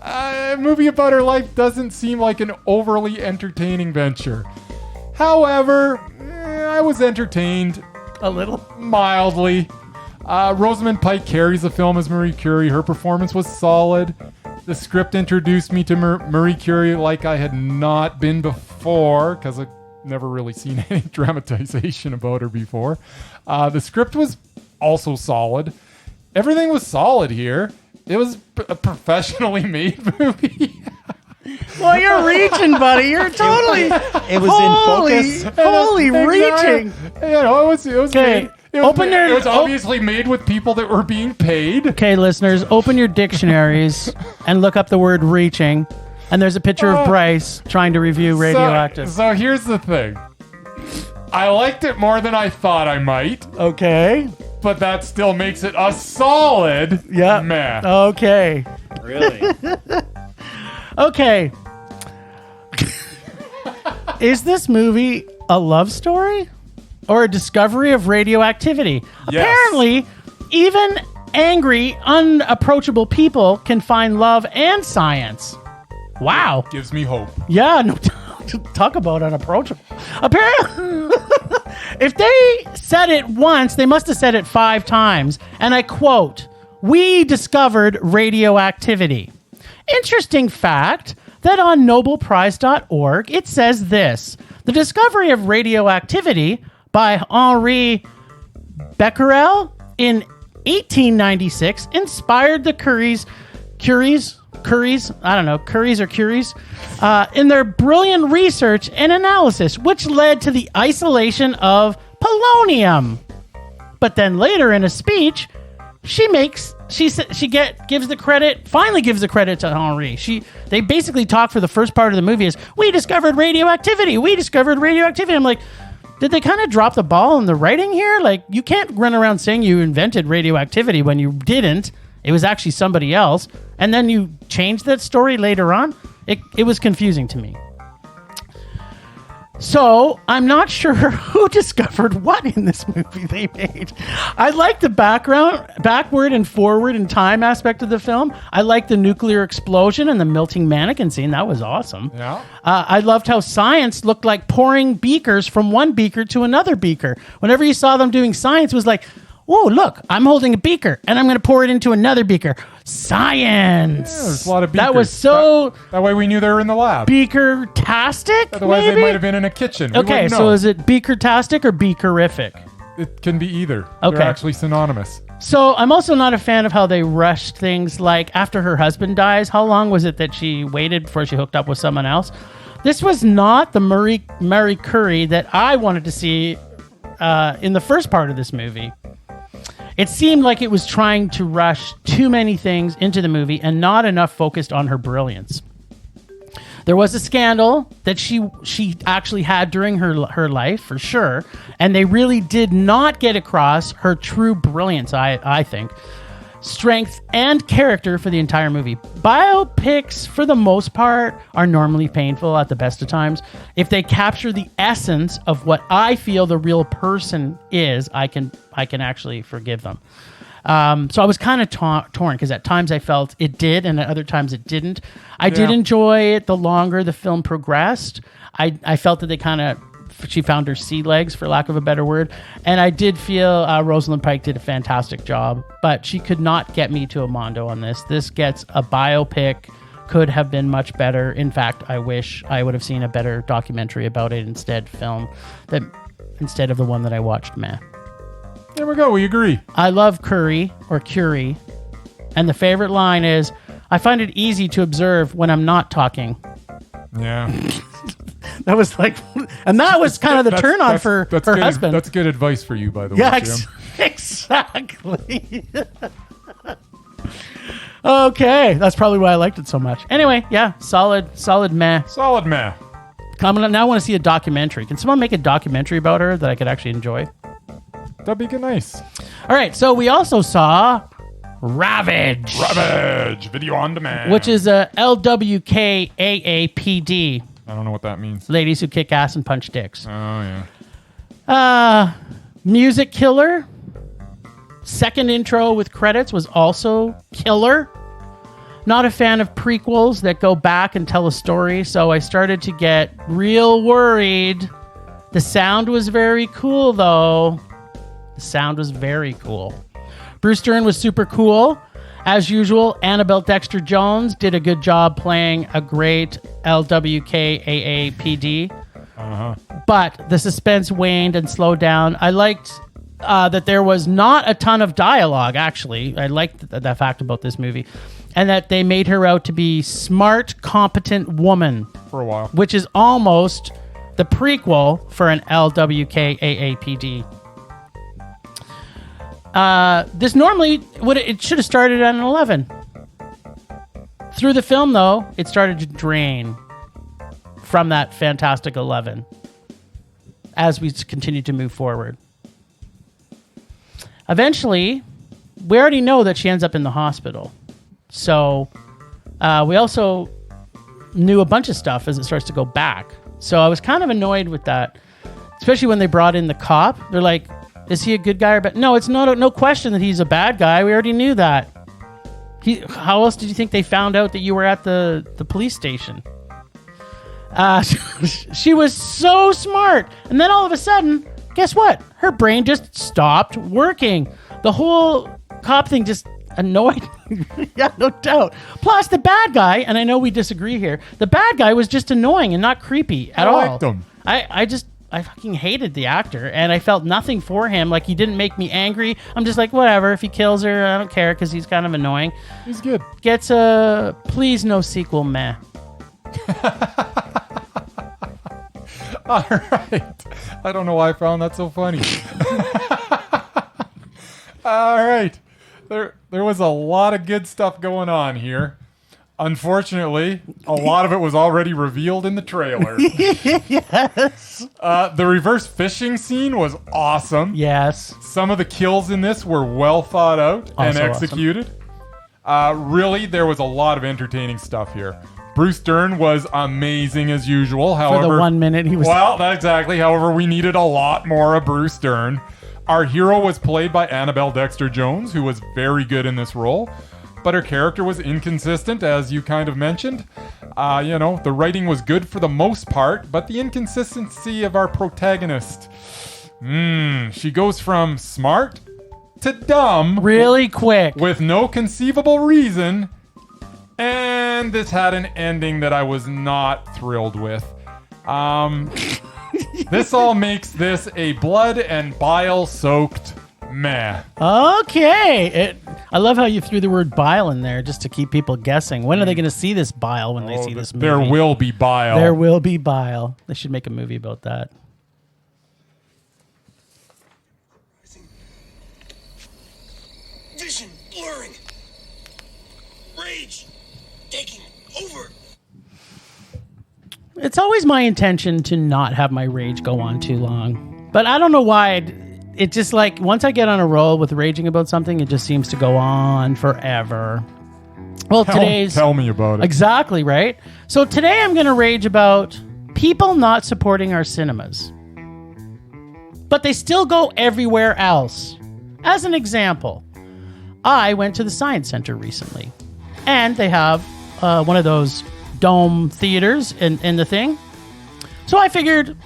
A movie about her life doesn't seem like an overly entertaining venture. However, I was entertained. A little? Mildly. Rosamund Pike carries the film as Marie Curie. Her performance was solid. The script introduced me to Marie Curie like I had not been before, because I've never really seen any dramatization about her before. The script was also solid. Everything was solid here. It was a professionally made movie. Well, you're reaching, buddy. You're totally... It was in focus. Holy reaching. It was okay. It was obviously made with people that were being paid. Okay, listeners, open your dictionaries and look up the word reaching. And there's a picture of Bryce trying to review Radioactive. So here's the thing. I liked it more than I thought I might. Okay. But that still makes it a solid meh. Okay. Really? Okay. Is this movie a love story? Or a discovery of radioactivity? Yes. Apparently, even angry, unapproachable people can find love and science. Wow. Gives me hope. Yeah, no, talk about unapproachable. Apparently, if they said it once, they must have said it 5 times. And I quote, "We discovered radioactivity." Interesting fact that on nobelprize.org, it says this: the discovery of radioactivity by Henri Becquerel in 1896 inspired the Curies, in their brilliant research and analysis, which led to the isolation of polonium. But then later in a speech, gives the credit to Henri. They basically talk for the first part of the movie as, we discovered radioactivity. I'm like, did they kind of drop the ball in the writing here? Like, you can't run around saying you invented radioactivity when you didn't. It was actually somebody else. And then you changed that story later on. It was confusing to me. So I'm not sure who discovered what in this movie they made. I like the backward and forward in time aspect of the film. I like the nuclear explosion and the melting mannequin scene. That was awesome. Yeah. I loved how science looked like pouring beakers from one beaker to another beaker. Whenever you saw them doing science, it was like, oh, look, I'm holding a beaker and I'm going to pour it into another beaker. Science. Yeah, there's a lot of beakers. That was so... That way we knew they were in the lab. Beaker-tastic, Otherwise maybe? they might have been in a kitchen. We Okay, wouldn't so know. is it beaker-tastic or beakerific? It can be either. Okay. They're actually synonymous. So I'm also not a fan of how they rushed things, like after her husband dies, how long was it that she waited before she hooked up with someone else? This was not the Marie Curie that I wanted to see in the first part of this movie. It seemed like it was trying to rush too many things into the movie and not enough focused on her brilliance. There was a scandal that she actually had during her life, for sure, and they really did not get across her true brilliance, I think. Strength and character for the entire movie. Biopics, for the most part, are normally painful at the best of times. If they capture the essence of what I feel the real person is, I can actually forgive them. So I was kind of torn because at times I felt it did and at other times it didn't. I did enjoy it the longer the film progressed. I felt that she found her sea legs, for lack of a better word. And I did feel Rosalind Pike did a fantastic job, but she could not get me to a Mondo on this. This gets a biopic, could have been much better. In fact, I wish I would have seen a better documentary about it instead of the one that I watched, man. There we go. We agree. I love Curie, and the favorite line is, I find it easy to observe when I'm not talking. Yeah. That was like, and that was kind of the turn on for her good, husband. That's good advice for you, by the Yeah, way, Jim. exactly. Okay, that's probably why I liked it so much. Anyway, yeah, solid meh. Solid meh. Now I want to see a documentary. Can someone make a documentary about her that I could actually enjoy? That'd be good, nice. All right, so we also saw Ravage. Ravage, video on demand. Which is a LWKAAPD. I don't know what that means. Ladies who kick ass and punch dicks. Oh, yeah. Music killer. Second intro with credits was also killer. Not a fan of prequels that go back and tell a story, so I started to get real worried. The sound was very cool, though. The sound was very cool. Bruce Dern was super cool. As usual, Annabelle Dexter-Jones did a good job playing a great LWKAAPD. Uh-huh. But the suspense waned and slowed down. I liked that there was not a ton of dialogue, actually. I liked that fact about this movie. And that they made her out to be smart, competent woman. For a while. Which is almost the prequel for an LWKAAPD. This normally it should have started at an 11. Through the film, though, it started to drain from that fantastic 11 as we continued to move forward. Eventually, we already know that she ends up in the hospital. So we also knew a bunch of stuff as it starts to go back. So I was kind of annoyed with that, especially when they brought in the cop. They're like, is he a good guy or bad? No, it's no question that he's a bad guy. We already knew that. How else did you think they found out that you were at the police station? She was so smart. And then all of a sudden, guess what? Her brain just stopped working. The whole cop thing just annoyed. Yeah, no doubt. Plus, the bad guy, and I know we disagree here, the bad guy was just annoying and not creepy at all. I liked him. I fucking hated the actor, and I felt nothing for him. Like, he didn't make me angry. I'm just like, whatever. If he kills her, I don't care, because he's kind of annoying. He's good. Gets a please no sequel, meh. All right. I don't know why I found that so funny. All right. There was a lot of good stuff going on here. Unfortunately, a lot of it was already revealed in the trailer. Yes. The reverse fishing scene was awesome. Yes. Some of the kills in this were well thought out and executed. Awesome. Really, there was a lot of entertaining stuff here. Bruce Dern was amazing as usual. However, for the 1 minute he was... Well, exactly. However, we needed a lot more of Bruce Dern. Our hero was played by Annabelle Dexter-Jones, who was very good in this role. But her character was inconsistent, as you kind of mentioned. The writing was good for the most part, but the inconsistency of our protagonist. She goes from smart to dumb. Really quick. With no conceivable reason. And this had an ending that I was not thrilled with. This all makes this a blood and bile-soaked meh. Okay. I love how you threw the word bile in there just to keep people guessing. When are they going to see this bile when they see this movie? There will be bile. There will be bile. They should make a movie about that. Vision blurring. Rage taking over. It's always my intention to not have my rage go on too long. But I don't know why. It just like, once I get on a roll with raging about something, it just seems to go on forever. Well, Tell me about it. Exactly, right? So today I'm going to rage about people not supporting our cinemas. But they still go everywhere else. As an example, I went to the Science Center recently. And they have one of those dome theaters in the thing. So I figured,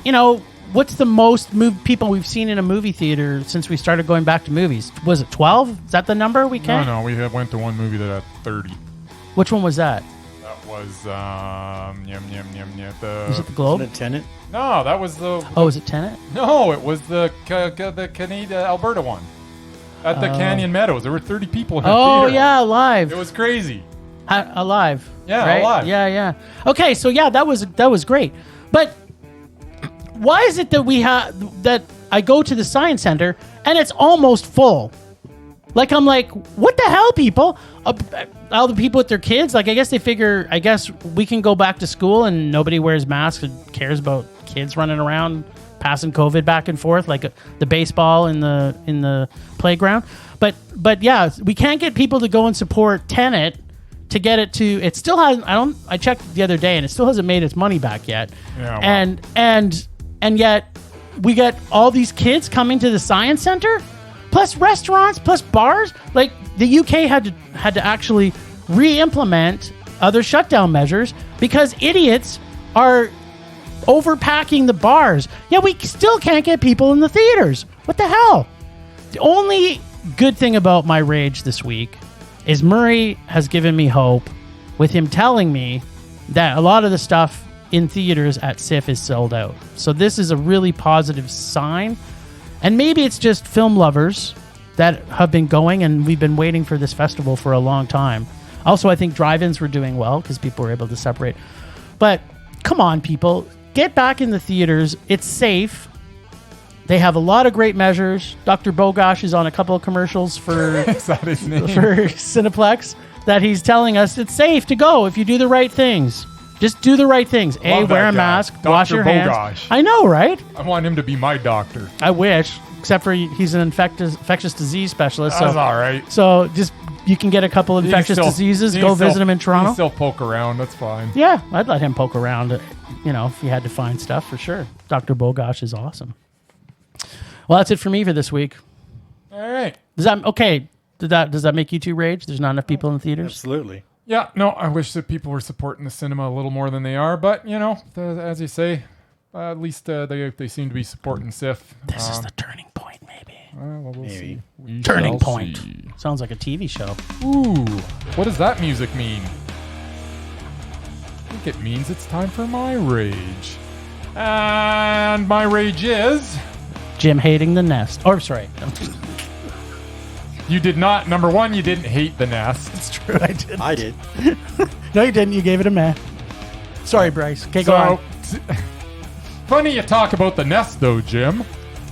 what's the most people we've seen in a movie theater since we started going back to movies? Was it 12? Is that the number we can? No, we went to one movie that had 30. Which one was that? That was, Was it the Globe? Wasn't it Tenet? No, that was the... Oh, was it Tenet? No, it was the Canada, Alberta one. At the Canyon Meadows. There were 30 people in the theater. Oh, yeah, Alive. It was crazy. Alive. Yeah, right? Alive. Yeah. Okay, so yeah, that was great. But why is it that I go to the Science Center and it's almost full? Like, I'm like, what the hell, people? All the people with their kids? Like, I guess they figure, we can go back to school and nobody wears masks and cares about kids running around passing COVID back and forth, like the baseball in the playground. But yeah, we can't get people to go and support Tenet to get it to. It still hasn't. I checked the other day and it still hasn't made its money back yet. Yeah, well. And yet we got all these kids coming to the Science Center, plus restaurants, plus bars. Like, the UK had to actually re-implement other shutdown measures because idiots are overpacking the bars. Yeah, we still can't get people in the theaters. What the hell? The only good thing about my rage this week is Murray has given me hope with him telling me that a lot of the stuff in theaters at CIFF is sold out. So this is a really positive sign. And maybe it's just film lovers that have been going, and we've been waiting for this festival for a long time. Also, I think drive-ins were doing well because people were able to separate. But come on, people. Get back in the theaters. It's safe. They have a lot of great measures. Dr. Bogosh is on a couple of commercials for, Is that his name? for Cineplex that he's telling us it's safe to go if you do the right things. Just do the right things. Love Wear that a guy. mask, Dr. wash your hands. Bogosh. I know, right? I want him to be my doctor. I wish, except for he's an infectious disease specialist. That's So, all right. so just you can get a couple of infectious diseases. Go visit him in He Toronto. can still poke around. That's fine. Yeah, I'd let him poke around, if you had to find stuff, for sure. Dr. Bogosh is awesome. Well, that's it for me for this week. All right. Does that make you two rage? There's not enough people in the theaters? Absolutely. Yeah, no, I wish that people were supporting the cinema a little more than they are. But, as you say, at least they seem to be supporting CIFF. This is the turning point, maybe. Well, we'll see. Maybe. We Turning shall Point. see. Sounds like a TV show. Ooh, what does that music mean? I think it means it's time for my rage. And my rage is... Jim hating the nest. Oh, sorry. You did not, number one, you didn't hate the nest. It's true, I did. I did. No, you didn't. You gave it a meh. Sorry, Bryce. Okay, go on. Funny you talk about the nest though, Jim.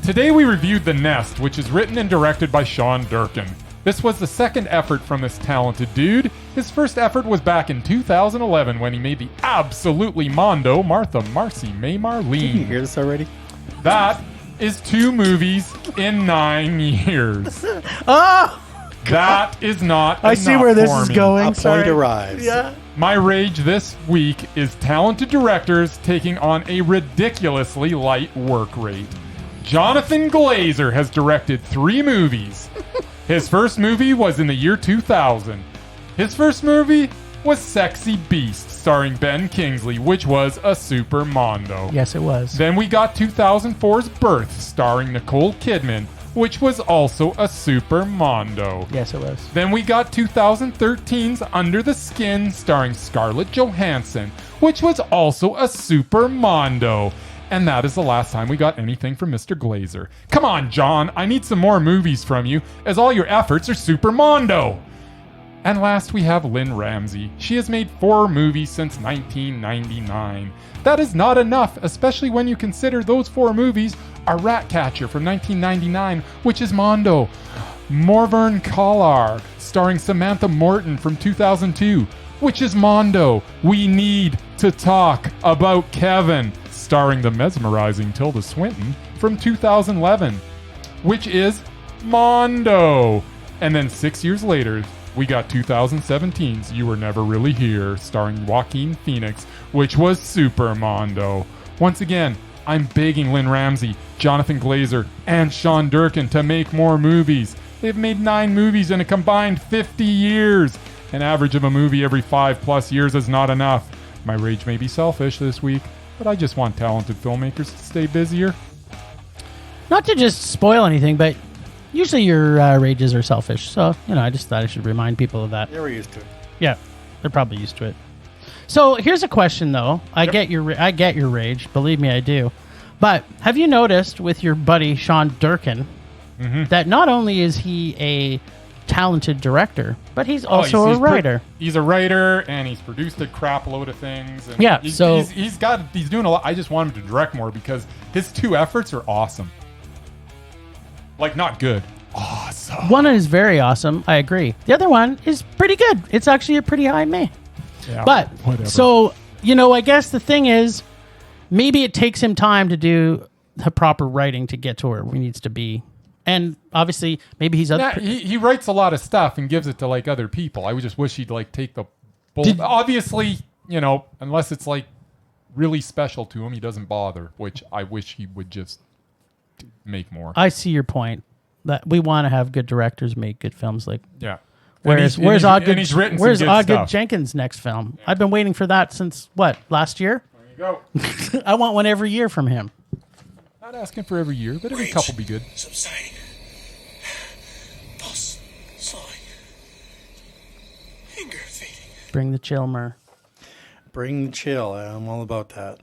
Today we reviewed The Nest, which is written and directed by Sean Durkin. This was the second effort from this talented dude. His first effort was back in 2011 when he made the absolutely mondo Martha Marcy May Didn't you Marlene. hear this already? That is 2 movies in 9 years. Oh! That is not I see enough where this for is me. going. A Sorry. point arrives. Yeah. My rage this week is talented directors taking on a ridiculously light work rate. Jonathan Glazer has directed 3 movies. His first movie was in the year 2000. His first movie was Sexy Beast, starring Ben Kingsley, which was a super mondo. Yes, it was. Then we got 2004's Birth, starring Nicole Kidman, which was also a super mondo. Yes, it was. Then we got 2013's Under the Skin, starring Scarlett Johansson, which was also a super mondo. And that is the last time we got anything from Mr. Glazer. Come on, John, I need some more movies from you, as all your efforts are super mondo. And last we have Lynn Ramsey. She has made 4 movies since 1999. That is not enough, especially when you consider those 4 movies are Ratcatcher from 1999, which is mondo. Morvern Callar, starring Samantha Morton from 2002, which is mondo. We need to talk about Kevin, starring the mesmerizing Tilda Swinton from 2011, which is mondo. And then 6 years later, we got 2017's You Were Never Really Here, starring Joaquin Phoenix, which was super mondo. Once again, I'm begging Lynn Ramsey, Jonathan Glazer, and Sean Durkin to make more movies. They've made 9 movies in a combined 50 years. An average of a movie every 5+ years is not enough. My rage may be selfish this week, but I just want talented filmmakers to stay busier. Not to just spoil anything, but usually your rages are selfish. So, I just thought I should remind people of that. They were used to it. Yeah, they're probably used to it. So here's a question, though. I get your rage. Believe me, I do. But have you noticed with your buddy Sean Durkin that not only is he a talented director, but he's also a writer? He's a writer, and he's produced a crap load of things. And Yeah, he's doing a lot. I just want him to direct more because his 2 efforts are awesome. Like, not good. Awesome. One is very awesome. I agree. The other one is pretty good. It's actually a pretty high meh. Yeah, But, whatever. so, I guess the thing is, maybe it takes him time to do the proper writing to get to where he needs to be. And obviously, maybe he's... He writes a lot of stuff and gives it to, like, other people. I would just wish he'd, like, take the... Obviously, unless it's, like, really special to him, he doesn't bother, which I wish he would just make more. I see your point. That we want to have good directors make good films. Like, Yeah. where's Where's Ogden Jenkins' next film? Yeah. I've been waiting for that since last year. There you go. I want one every year from him. Not asking for every year, but every couple be good. Subsiding. Pulse slowing. Anger fading. Bring the chill, Mur. Bring the chill. I'm all about that.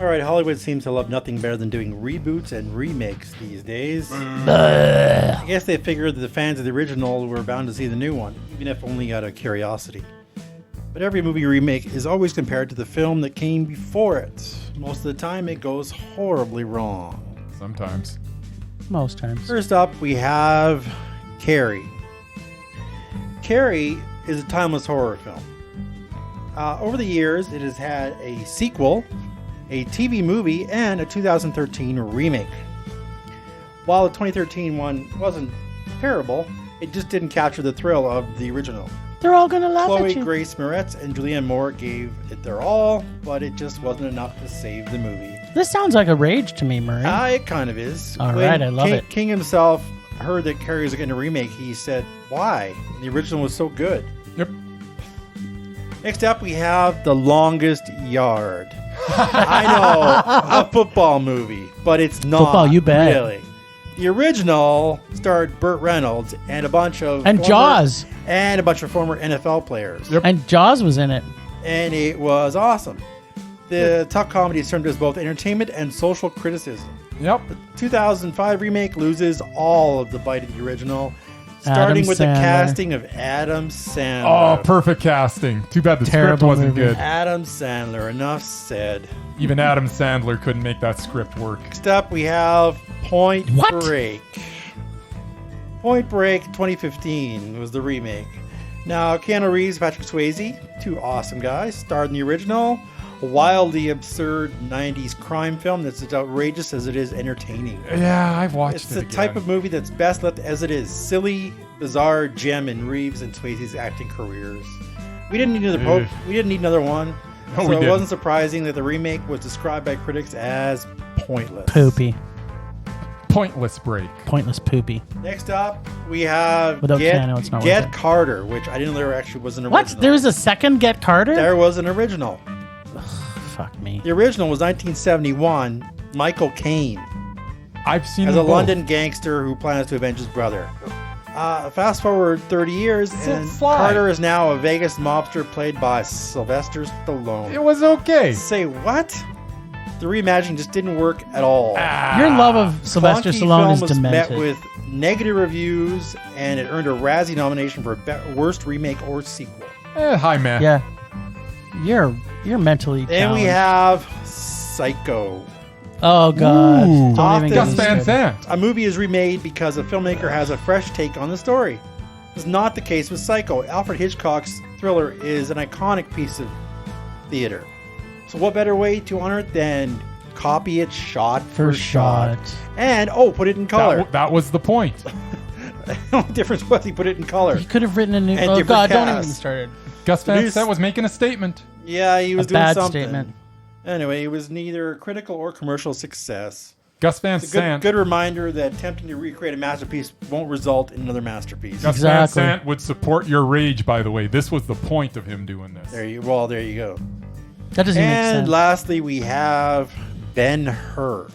All right, Hollywood seems to love nothing better than doing reboots and remakes these days. I guess they figured that the fans of the original were bound to see the new one, even if only out of curiosity. But every movie remake is always compared to the film that came before it. Most of the time, it goes horribly wrong. Sometimes. Most times. First up, we have Carrie. Carrie is a timeless horror film. Over the years, it has had a sequel, a TV movie, and a 2013 remake. While the 2013 one wasn't terrible, it just didn't capture the thrill of the original. They're all gonna laugh at Chloe you. Grace Moretz and Julianne Moore gave it their all, but it just wasn't enough to save the movie. This sounds like a rage to me, Murray. It kind of is. All When right, I love it. King himself heard that Carrie was getting a remake, he said, "Why? The original was so good." Yep. Next up, we have The Longest Yard. I know, a football movie, but it's not. Football, you bet. Really. The original starred Burt Reynolds and a bunch of Jaws and a bunch of former NFL players. Yep. and Jaws was in it. And it was awesome. The tough comedy served as both entertainment and social criticism. Yep. The 2005 remake loses all of the bite of the original, starting with the casting of Adam Sandler. Oh, perfect casting. Too bad the Terrible script wasn't movie. good. Adam Sandler, enough said. Even Adam Sandler couldn't make that script work. Next up, we have Point Break. Point Break 2015 was the remake. Now, Keanu Reeves, Patrick Swayze, two awesome guys, starred in the original. A wildly absurd 90s crime film that's as outrageous as it is entertaining. Yeah, I've watched It's it the again. type of movie that's best left as it is. Silly, bizarre gem in Reeves and Swayze's acting careers. We didn't need another we didn't need another one. No, So we it didn't. wasn't surprising that the remake was described by critics as pointless. Poopy. Pointless break. Pointless poopy. Next up, we have Without Keanu, it's not worth Get it. Carter, which I didn't know there actually was an original. What? There was a second Get Carter? There was an original. Fuck me. The original was 1971. Michael Caine I've seen as them a both. London gangster who plans to avenge his brother. Fast forward 30 years, and Fly. Carter is now a Vegas mobster played by Sylvester Stallone. It was okay. Say what? The reimagining just didn't work at all. Your love of Sylvester Funky Stallone film is was demented. met with negative reviews, and it earned a Razzie nomination for worst remake or sequel. Hi, man. Yeah. You're mentally Then we challenged. have Psycho. Oh god. Ooh. Don't even get Gus me Van started. Sant. A movie is remade because a filmmaker has a fresh take on the story. It's not the case with Psycho. Alfred Hitchcock's thriller is an iconic piece of theater. So what better way to honor it than copy it shot for shot? And, put it in color. That was the point. The only difference was he put it in color. You could have written a new. And Oh different god, don't even cast. get started. Gus Van Produce- Sant was making a statement. Yeah, he was A doing bad something. statement. Anyway, it was neither critical or commercial success. Gus Van It's a good, Sant. good reminder that attempting to recreate a masterpiece won't result in another masterpiece. Gus Van Exactly. Sant would support your rage, by the way. This was the point of him doing this. There you go. That doesn't make And sense. lastly, we have Ben-Hur.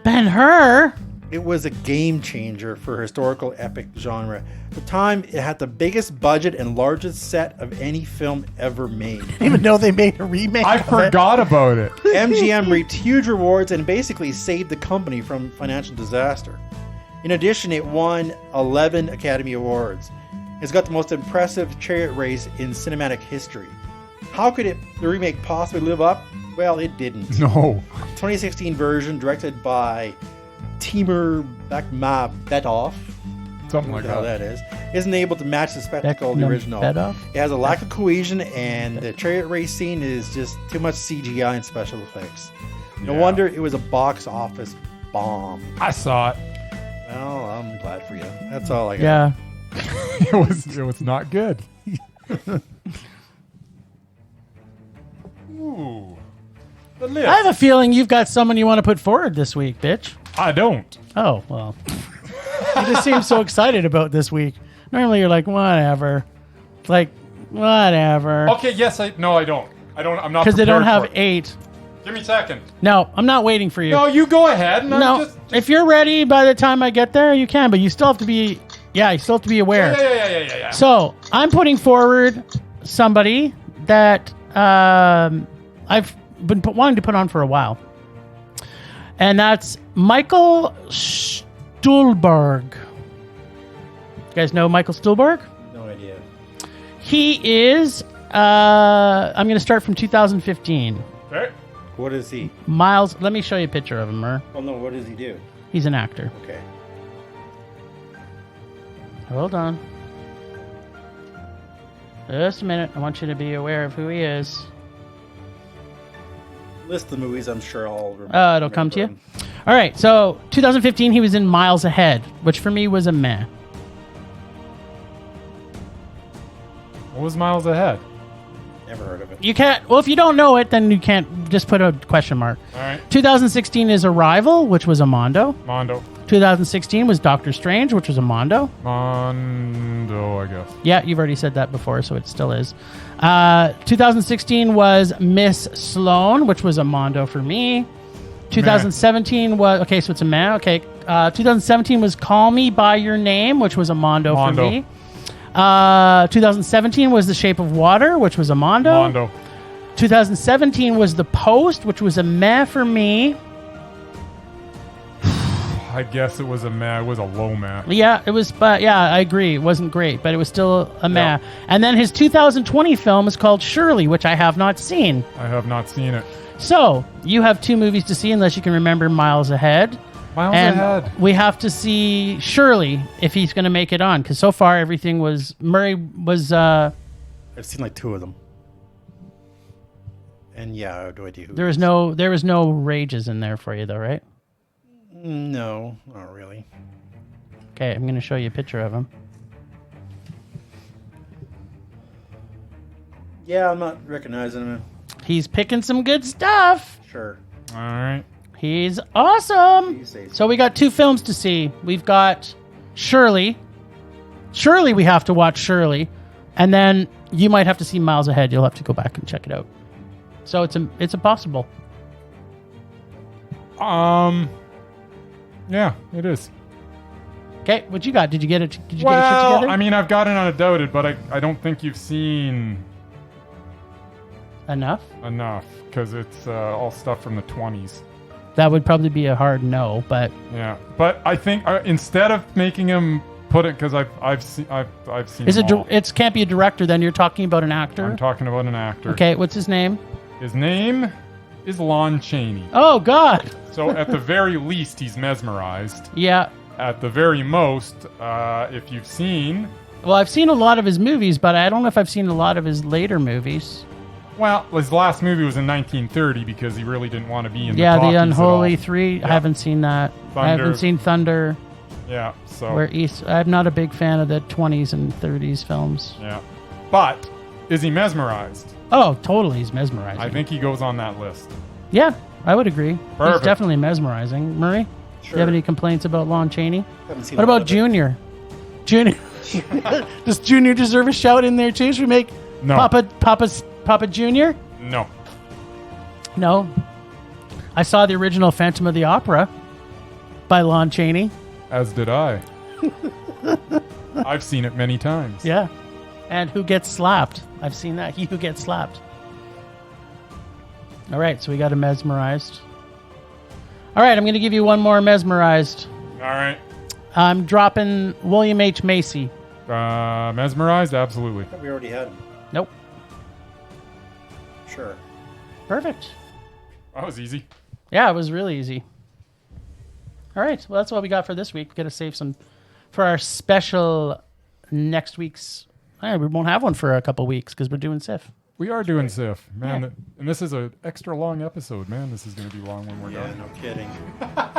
Ben-Hur. It was a game changer for historical epic genre. At the time, it had the biggest budget and largest set of any film ever made. Even though they made a remake. I forgot about it. MGM reaped huge rewards and basically saved the company from financial disaster. In addition, it won 11 Academy Awards. It's got the most impressive chariot race in cinematic history. How could the remake possibly live up? Well, it didn't. No. 2016 version, directed by Timur Bekmambetov, Something like how that. that is, isn't able to match the spectacle of the original. Bekmambetov? It has a lack of cohesion, and the chariot race scene is just too much CGI and special effects. No Yeah. wonder it was a box office bomb. I saw it. Well, I'm glad for you. That's all I got. Yeah. It was not good. Ooh. The list. I have a feeling you've got someone you want to put forward this week, bitch. I don't. Oh, well. You just seem so excited about this week. Normally you're like, whatever. It's like, whatever. Okay, yes, I don't. I'm not Because they don't prepared have for it. 8. Give me a second. No, I'm not waiting for you. No, you go ahead. And No, I'm just if you're ready by the time I get there, you can, but you still have to be, you still have to be aware. Yeah. So I'm putting forward somebody that I've been wanting to put on for a while, and that's Michael Stuhlbarg. You guys know Michael Stuhlbarg? No idea. He is. I'm going to start from 2015. Okay. What is he? Miles, let me show you a picture of him. Well, no, what does he do? He's an actor. Okay. Hold on. Just a minute. I want you to be aware of who he is. List the movies, I'm sure I'll remember. It'll come to you. All right. So 2015, he was in Miles Ahead, which for me was a meh. What was Miles Ahead? Never heard of it. You can't. Well, if you don't know it, then you can't just put a question mark. All right. 2016 is Arrival, which was a Mondo. Mondo. 2016 was Doctor Strange, which was a Mondo. Mondo, I guess. Yeah, you've already said that before, so it still is. 2016 was Miss Sloane, which was a Mondo for me. 2017 was... Okay, so it's a man. Okay. 2017 was Call Me By Your Name, which was a Mondo for me. 2017 was The Shape of Water, which was a Mondo. Mondo. 2017 was The Post, which was a meh for me. I guess it was a meh. It was a low meh. Yeah, it was, but yeah, I agree. It wasn't great, but it was still a meh. Yeah. And then his 2020 film is called Shirley, which I have not seen. I have not seen it. So, you have 2 movies to see unless you can remember Miles Ahead. Miles And Ahead. we have to see Shirley if he's going to make it on, because so far everything was... Murray was... I've seen like 2 of them. And yeah, I have no idea who. There was no rages in there for you, though, right? No, not really. Okay, I'm going to show you a picture of him. Yeah, I'm not recognizing him. He's picking some good stuff. Sure. All right. He's awesome. You say so. So we got 2 films to see. We've got Shirley. Shirley, we have to watch Shirley. And then you might have to see Miles Ahead. You'll have to go back and check it out. So it's a possible. Yeah, it is. Okay, what you got? Did you get it? Did you get Well, your shit together? I mean, I've got it Undoubted, but I don't think you've seen Enough? enough because it's all stuff from the 20s. That would probably be a hard no, but Yeah, but I think instead of making him put it, because I've seen is it? them all. It can't be a director. Then you're talking about an actor. I'm talking about an actor. Okay, what's his name? His name is Lon Chaney. Oh God. So at the very least, he's mesmerized. Yeah. At the very most, if you've seen... Well, I've seen a lot of his movies, but I don't know if I've seen a lot of his later movies. Well, his last movie was in 1930 because he really didn't want to be in the Yeah, talkies The at Unholy all. Three. Yeah. I haven't seen that. I haven't Thunder. seen Thunder. Yeah, so... I'm not a big fan of the 20s and 30s films. Yeah. But, is he mesmerized? Oh, totally. He's mesmerizing. I think he goes on that list. Yeah, I would agree. He's Perfect. definitely mesmerizing. Murray, do Sure. you have any complaints about Lon Chaney? Haven't seen What a lot about of it. Junior? Junior. Does Junior deserve a shout in there too? Should we make No. Papa Junior? No. No. I saw the original Phantom of the Opera by Lon Chaney. As did I. I've seen it many times. Yeah. And Who Gets Slapped? I've seen that. He Who Gets Slapped. All right, so we got a Mesmerized. All right, I'm going to give you one more Mesmerized. All right. I'm dropping William H. Macy. Mesmerized? Absolutely. I thought we already had him. Nope. Sure. Perfect. That was easy. Yeah, it was really easy. All right, well, that's what we got for this week. We've got to save some for our special next week's. We won't have one for a couple weeks because we're doing CIFF. We are doing CIFF. Man, Yeah. and this is an extra long episode. Man, this is going to be long when we're Yeah, done. no kidding.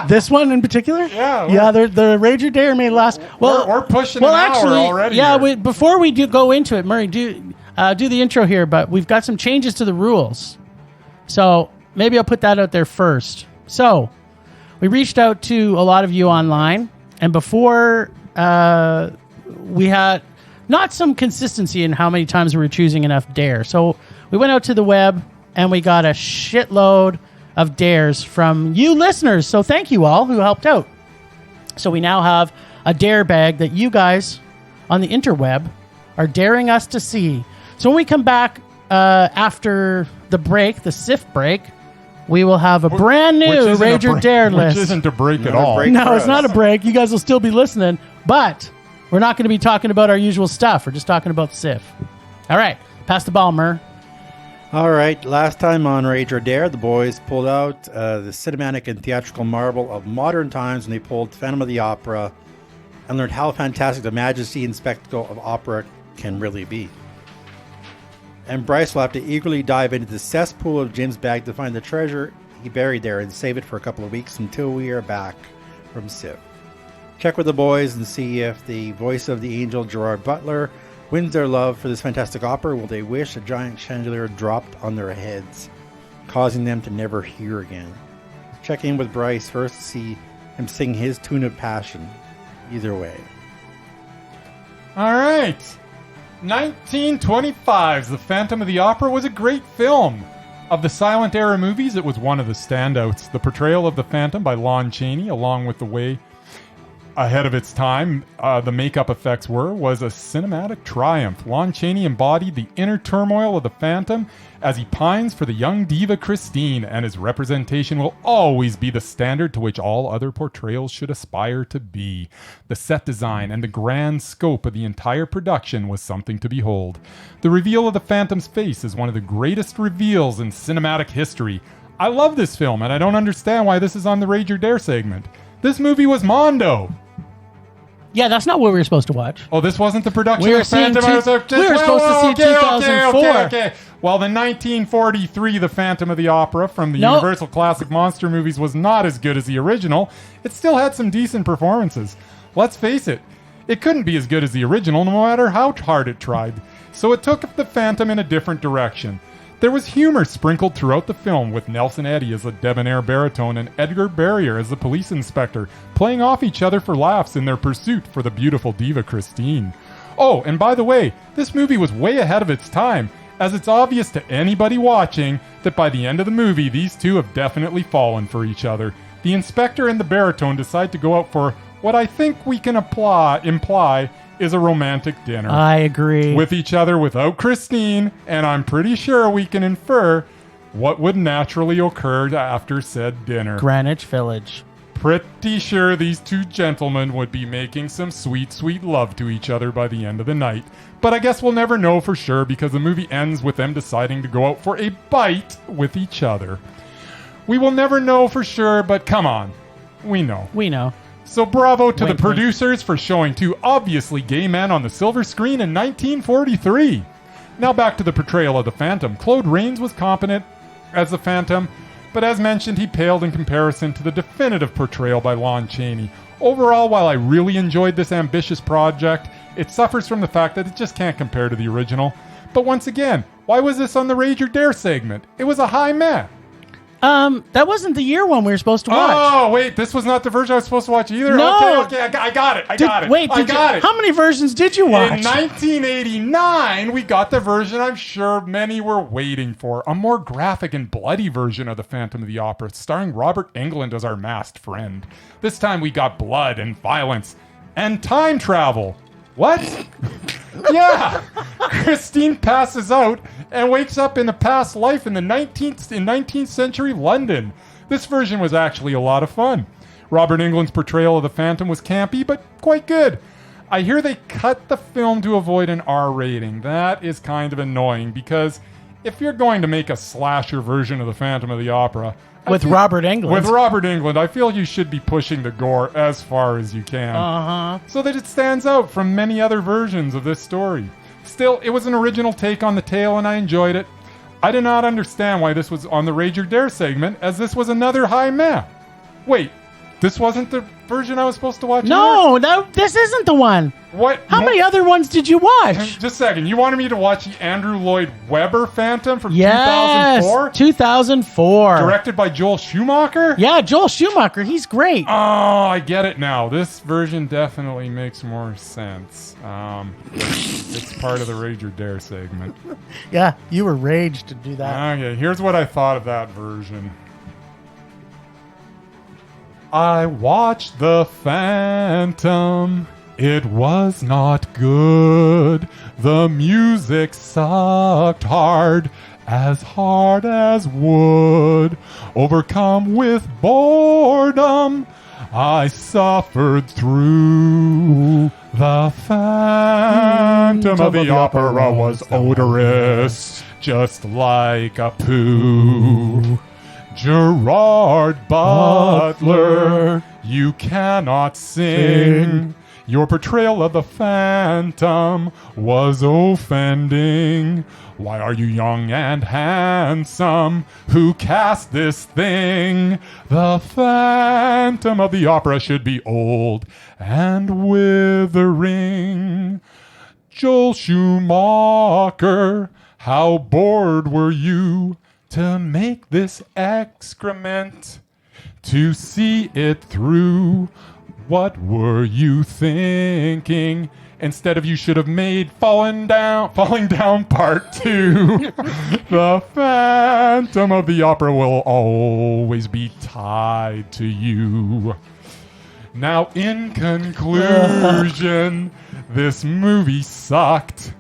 This one in particular? Yeah, Yeah, the Rage or Dare may last. Well, we're pushing well, an hour actually, already yeah. here. Before we do go into it, Murray, do the intro here. But we've got some changes to the rules, so maybe I'll put that out there first. So we reached out to a lot of you online, and before we had not some consistency in how many times we were choosing enough dare. So we went out to the web and we got a shitload of dares from you listeners. So thank you all who helped out. So we now have a dare bag that you guys on the interweb are daring us to see. So when we come back after the break, the CIFF break, we will have a brand Which new isn't a Rage or break- Dare which list. isn't a break at Not a all. break. No, for it's not a us. break. You guys will still be listening, but we're not going to be talking about our usual stuff. We're just talking about CIFF. All right, pass the ball, Mur. All right, last time on Rage or Dare, the boys pulled out the cinematic and theatrical marvel of modern times when they pulled Phantom of the Opera and learned how fantastic the majesty and spectacle of opera can really be. And Bryce will have to eagerly dive into the cesspool of Jim's bag to find the treasure he buried there and save it for a couple of weeks until we are back from CIFF. Check with the boys and see if the voice of the angel Gerard Butler wins their love for this fantastic opera. Will they wish a giant chandelier dropped on their heads, causing them to never hear again? Check in with Bryce first to see him sing his tune of passion. Either way. All right. 1925's The Phantom of the Opera was a great film. Of the silent era movies, it was one of the standouts. The portrayal of the Phantom by Lon Chaney, along with the way ahead of its time the makeup effects was a cinematic triumph. Lon Chaney embodied the inner turmoil of the Phantom as he pines for the young diva Christine, and his representation will always be the standard to which all other portrayals should aspire to be. The set design and the grand scope of the entire production was something to behold. The reveal of the Phantom's face is one of the greatest reveals in cinematic history. I love this film, and I don't understand why this is on the Rage or Dare segment. This movie was Mondo. Yeah, that's not what we were supposed to watch. Oh, this wasn't the production We were of Phantom? seeing we were supposed to see 2004. Okay. Well, the 1943 The Phantom of the Opera from the Universal Classic Monster Movies was not as good as the original. It still had some decent performances. Let's face it, it couldn't be as good as the original no matter how hard it tried. So it took the Phantom in a different direction. There was humor sprinkled throughout the film, with Nelson Eddy as a debonair baritone and Edgar Barrier as the police inspector, playing off each other for laughs in their pursuit for the beautiful diva Christine. Oh, and by the way, this movie was way ahead of its time, as it's obvious to anybody watching that by the end of the movie, these two have definitely fallen for each other. The inspector and the baritone decide to go out for what I think we can imply is a romantic dinner. I agree. With each other without Christine, and I'm pretty sure we can infer what would naturally occur after said dinner. Greenwich Village. Pretty sure these two gentlemen would be making some sweet, sweet love to each other by the end of the night. But I guess we'll never know for sure because the movie ends with them deciding to go out for a bite with each other. We will never know for sure, but come on. We know. We know. So bravo to Wink, the producers for showing two obviously gay men on the silver screen in 1943. Now back to the portrayal of the Phantom. Claude Rains was competent as the Phantom, but as mentioned, he paled in comparison to the definitive portrayal by Lon Chaney. Overall, while I really enjoyed this ambitious project, it suffers from the fact that it just can't compare to the original. But once again, why was this on the Rage or Dare segment? It was a high meh. That wasn't the year one we were supposed to watch. Oh, wait, this was not the version I was supposed to watch either? No. Okay, I got it. How many versions did you watch? In 1989, we got the version I'm sure many were waiting for. A more graphic and bloody version of The Phantom of the Opera, starring Robert Englund as our masked friend. This time we got blood and violence and time travel. What? Yeah! Christine passes out and wakes up in a past life in 19th century London. This version was actually a lot of fun. Robert Englund's portrayal of the Phantom was campy, but quite good. I hear they cut the film to avoid an R rating. That is kind of annoying, because if you're going to make a slasher version of the Phantom of the Opera... With Robert Englund, I feel you should be pushing the gore as far as you can. So that it stands out from many other versions of this story. Still, it was an original take on the tale and I enjoyed it. I did not understand why this was on the Rage or Dare segment, as this was another high meh. Wait, this wasn't the version I was supposed to watch? No, this isn't the one. What? How many other ones did you watch? Just a second. You wanted me to watch the Andrew Lloyd Webber Phantom from 2004? 2004. Directed by Joel Schumacher? Yeah, Joel Schumacher. He's great. Oh, I get it now. This version definitely makes more sense. It's part of the Rage or Dare segment. Yeah, you were raged to do that. Okay, here's what I thought of that version. I watched The Phantom. It was not good. The music sucked hard as wood. Overcome with boredom, I suffered through. The Phantom of the Opera was odorous, just like a poo. Gerard Butler, you cannot sing. Your portrayal of the Phantom was offending. Why are you young and handsome? Who cast this thing? The Phantom of the Opera should be old and withering. Joel Schumacher, how bored were you to make this excrement? to see it through. What were you thinking? Instead of you should have made Falling Down Part 2. The Phantom of the Opera will always be tied to you. Now, in conclusion, this movie sucked.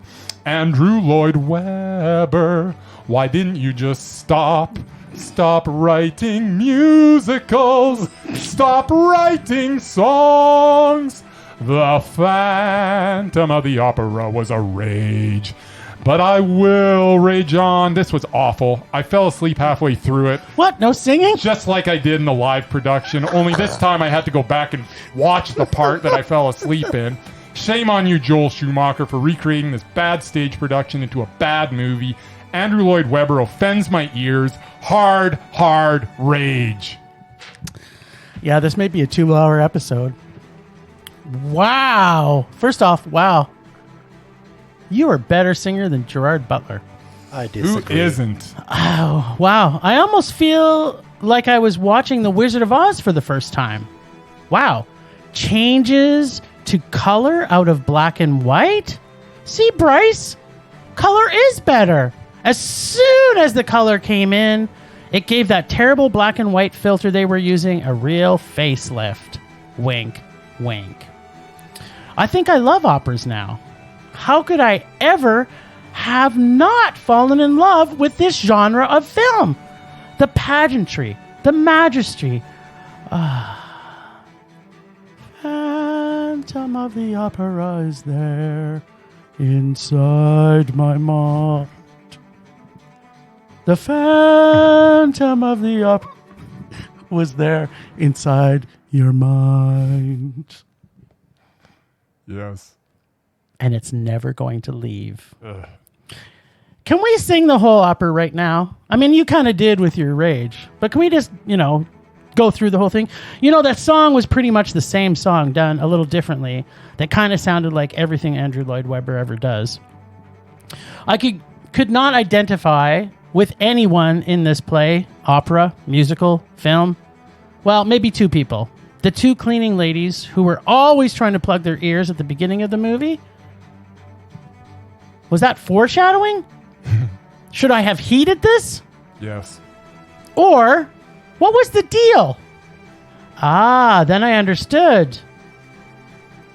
Andrew Lloyd Webber, why didn't you just stop? Stop writing musicals. Stop writing songs. The Phantom of the Opera was a rage. But I will rage on. This was awful. I fell asleep halfway through it. What? No singing? Just like I did in the live production. Only this time I had to go back and watch the part that I fell asleep in. Shame on you, Joel Schumacher, for recreating this bad stage production into a bad movie. Andrew Lloyd Webber offends my ears. Hard rage. Yeah, this may be a 2-hour episode. Wow. First off, wow. You are a better singer than Gerard Butler. I disagree. Who isn't? Oh, wow. I almost feel like I was watching The Wizard of Oz for the first time. Wow. Changes to color out of black and white? See, Bryce? Color is better. As soon as the color came in, it gave that terrible black and white filter they were using a real facelift. Wink, wink. I think I love operas now. How could I ever have not fallen in love with this genre of film? The pageantry, the majesty. Phantom of the Opera is there inside my mind. The Phantom of the Opera was there inside your mind. Yes. And it's never going to leave. Ugh. Can we sing the whole opera right now? I mean, you kind of did with your rage, but can we just, go through the whole thing? That song was pretty much the same song done a little differently that kind of sounded like everything Andrew Lloyd Webber ever does. I could not identify with anyone in this play, opera, musical, film. Well, maybe two people. The two cleaning ladies who were always trying to plug their ears at the beginning of the movie. Was that foreshadowing? Should I have heeded this? Yes. Or, what was the deal? Then I understood.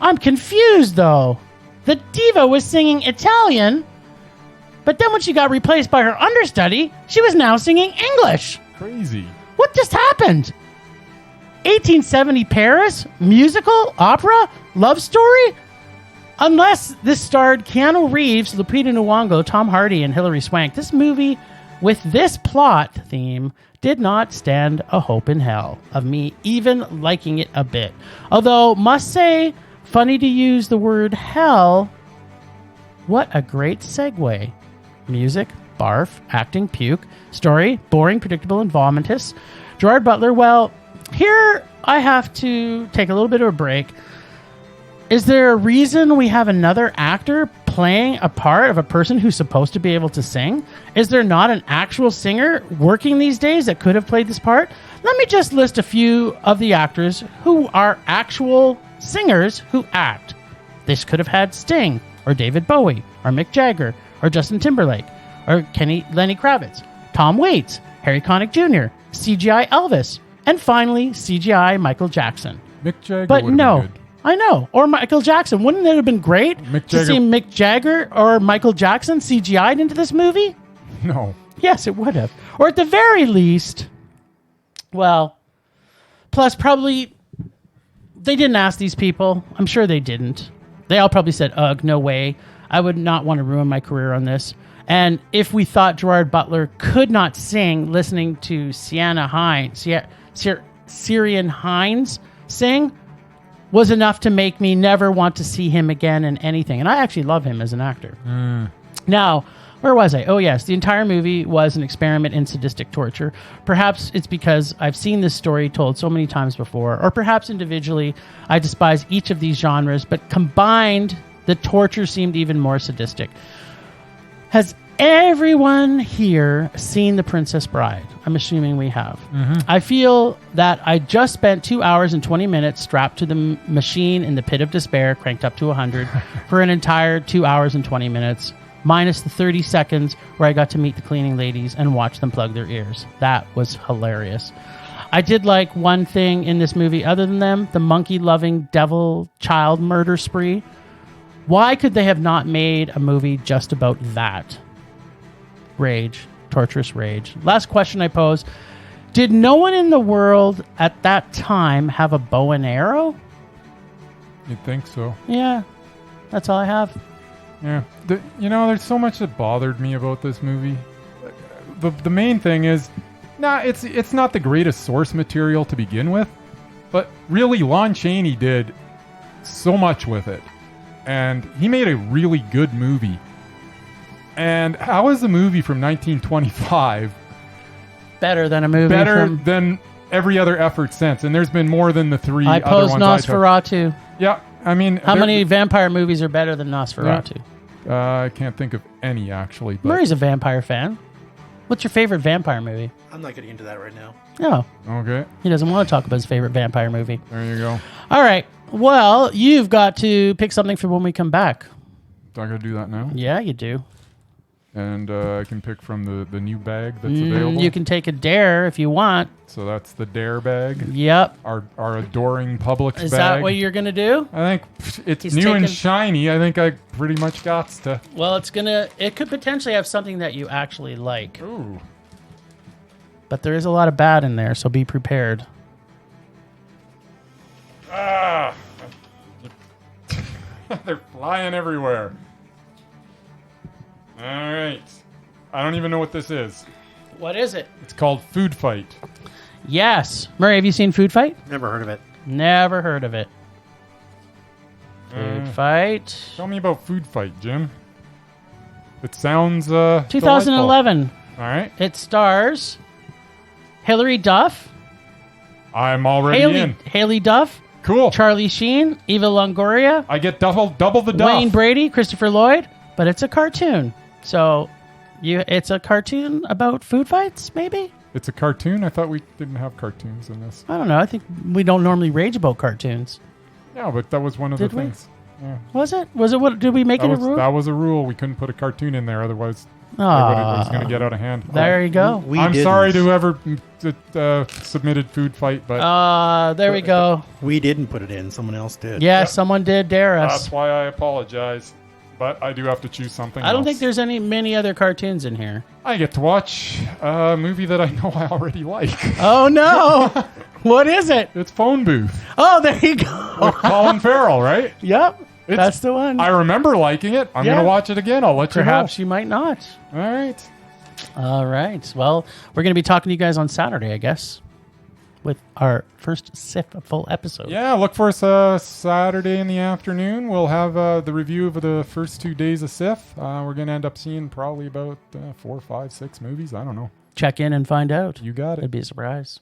I'm confused, though. The diva was singing Italian, but then when she got replaced by her understudy, she was now singing English. Crazy. What just happened? 1870 Paris? Musical? Opera? Love story? Unless this starred Keanu Reeves, Lupita Nyong'o, Tom Hardy, and Hilary Swank, this movie with this plot theme did not stand a hope in hell of me even liking it a bit. Although, must say, funny to use the word hell. What a great segue. Music, barf, acting, puke, story, boring, predictable, and vomitous. Gerard Butler, well, here I have to take a little bit of a break. Is there a reason we have another actor playing a part of a person who's supposed to be able to sing? Is there not an actual singer working these days that could have played this part? Let me just list a few of the actors who are actual singers who act. This could have had Sting, or David Bowie, or Mick Jagger, or Justin Timberlake, or Lenny Kravitz, Tom Waits, Harry Connick Jr., CGI Elvis, and finally CGI Michael Jackson. Mick Jagger. But no. I know. Or Michael Jackson. Wouldn't it have been great to see Mick Jagger or Michael Jackson CGI'd into this movie? No. Yes, it would have. Or at the very least, well, plus probably they didn't ask these people. I'm sure they didn't. They all probably said, ugh, no way. I would not want to ruin my career on this. And if we thought Gerard Butler could not sing, listening to Syrian Hines sing was enough to make me never want to see him again in anything. And I actually love him as an actor. Now, where was I? Oh, yes. The entire movie was an experiment in sadistic torture. Perhaps it's because I've seen this story told so many times before, or perhaps individually I despise each of these genres, but combined, the torture seemed even more sadistic. Has everyone here seen The Princess Bride? I'm assuming we have. I feel that I just spent 2 hours and 20 minutes strapped to the machine in the pit of despair, cranked up to 100, for an entire 2 hours and 20 minutes, minus the 30 seconds where I got to meet the cleaning ladies and watch them plug their ears. That was hilarious. I did like one thing in this movie other than them, the monkey-loving devil child murder spree. Why could they have not made a movie just about that? Rage. Torturous rage. Last question I pose. Did no one in the world at that time have a bow and arrow? You'd think so. Yeah. That's all I have. Yeah. There's so much that bothered me about this movie. The main thing is, it's not the greatest source material to begin with, but really Lon Chaney did so much with it. And he made a really good movie. And how is a movie from 1925 better than a movie than every other effort since? And there's been more than the three I other pose ones Nosferatu. Yeah, I mean... How many vampire movies are better than Nosferatu? I can't think of any, actually. But Murray's a vampire fan. What's your favorite vampire movie? I'm not getting into that right now. No. Okay. He doesn't want to talk about his favorite vampire movie. There you go. All right. Well, you've got to pick something for when we come back. Do I got to do that now? Yeah, you do. And I can pick from the new bag that's available. You can take a dare if you want. So that's the dare bag. Yep. Our adoring Publix bag. Is that what you're going to do? I think it's new and shiny. I think I pretty much got to. Well, it could potentially have something that you actually like. Ooh. But there is a lot of bad in there, so be prepared. Ah! They're flying everywhere. All right. I don't even know what this is. What is it? It's called Food Fight. Yes. Murray, have you seen Food Fight? Never heard of it. Never heard of it. Food Fight. Tell me about Food Fight, Jim. It sounds 2011. Delightful. All right. It stars Hilary Duff. I'm already in. Haley Duff. Cool. Charlie Sheen. Eva Longoria. I get double the duff. Wayne Brady. Christopher Lloyd. But it's a cartoon. So it's a cartoon about food fights, maybe? It's a cartoon? I thought we didn't have cartoons in this. I don't know. I think we don't normally rage about cartoons. Yeah, but that was one of the things. Yeah. Was it? Was it? What? Did we make it a rule? That was a rule. We couldn't put a cartoon in there, otherwise it was going to get out of hand. There you go. I'm sorry to whoever submitted Food Fight, but there we go. We didn't put it in. Someone else did. Yeah, someone did dare us. That's why I apologize. But I do have to choose something else. I don't think there's many other cartoons in here. I get to watch a movie that I know I already like. Oh, no. What is it? It's Phone Booth. Oh, there you go. With Colin Farrell, right? Yep. That's the one. I remember liking it. I'm going to watch it again. I'll let you know. Perhaps you might not. All right. All right. Well, we're going to be talking to you guys on Saturday, I guess, with our first CIFF full episode. Yeah, look for us Saturday in the afternoon. We'll have the review of the first 2 days of CIFF. We're going to end up seeing probably about 4, 5, 6 movies. I don't know. Check in and find out. You got it. It'd be a surprise.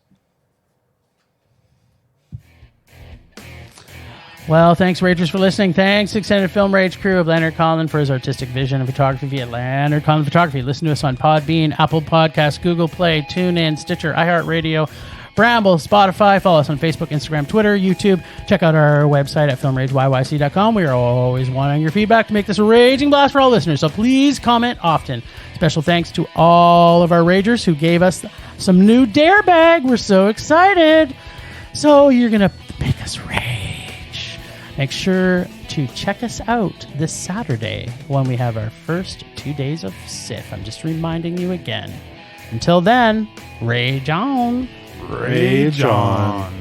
Well, thanks, Ragers, for listening. Thanks, extended Film Rage crew of Leonard Collin for his artistic vision and photography via Leonard Collin Photography. Listen to us on Podbean, Apple Podcasts, Google Play, TuneIn, Stitcher, iHeartRadio, Bramble, Spotify. Follow us on Facebook, Instagram, Twitter, YouTube. Check out our website at FilmRageYYC.com. We are always wanting your feedback to make this a raging blast for all listeners, so please comment often. Special thanks to all of our Ragers who gave us some new Dare Bag. We're so excited. So you're going to make us rage. Make sure to check us out this Saturday when we have our first 2 days of CIFF. I'm just reminding you again. Until then, rage on. Rage on.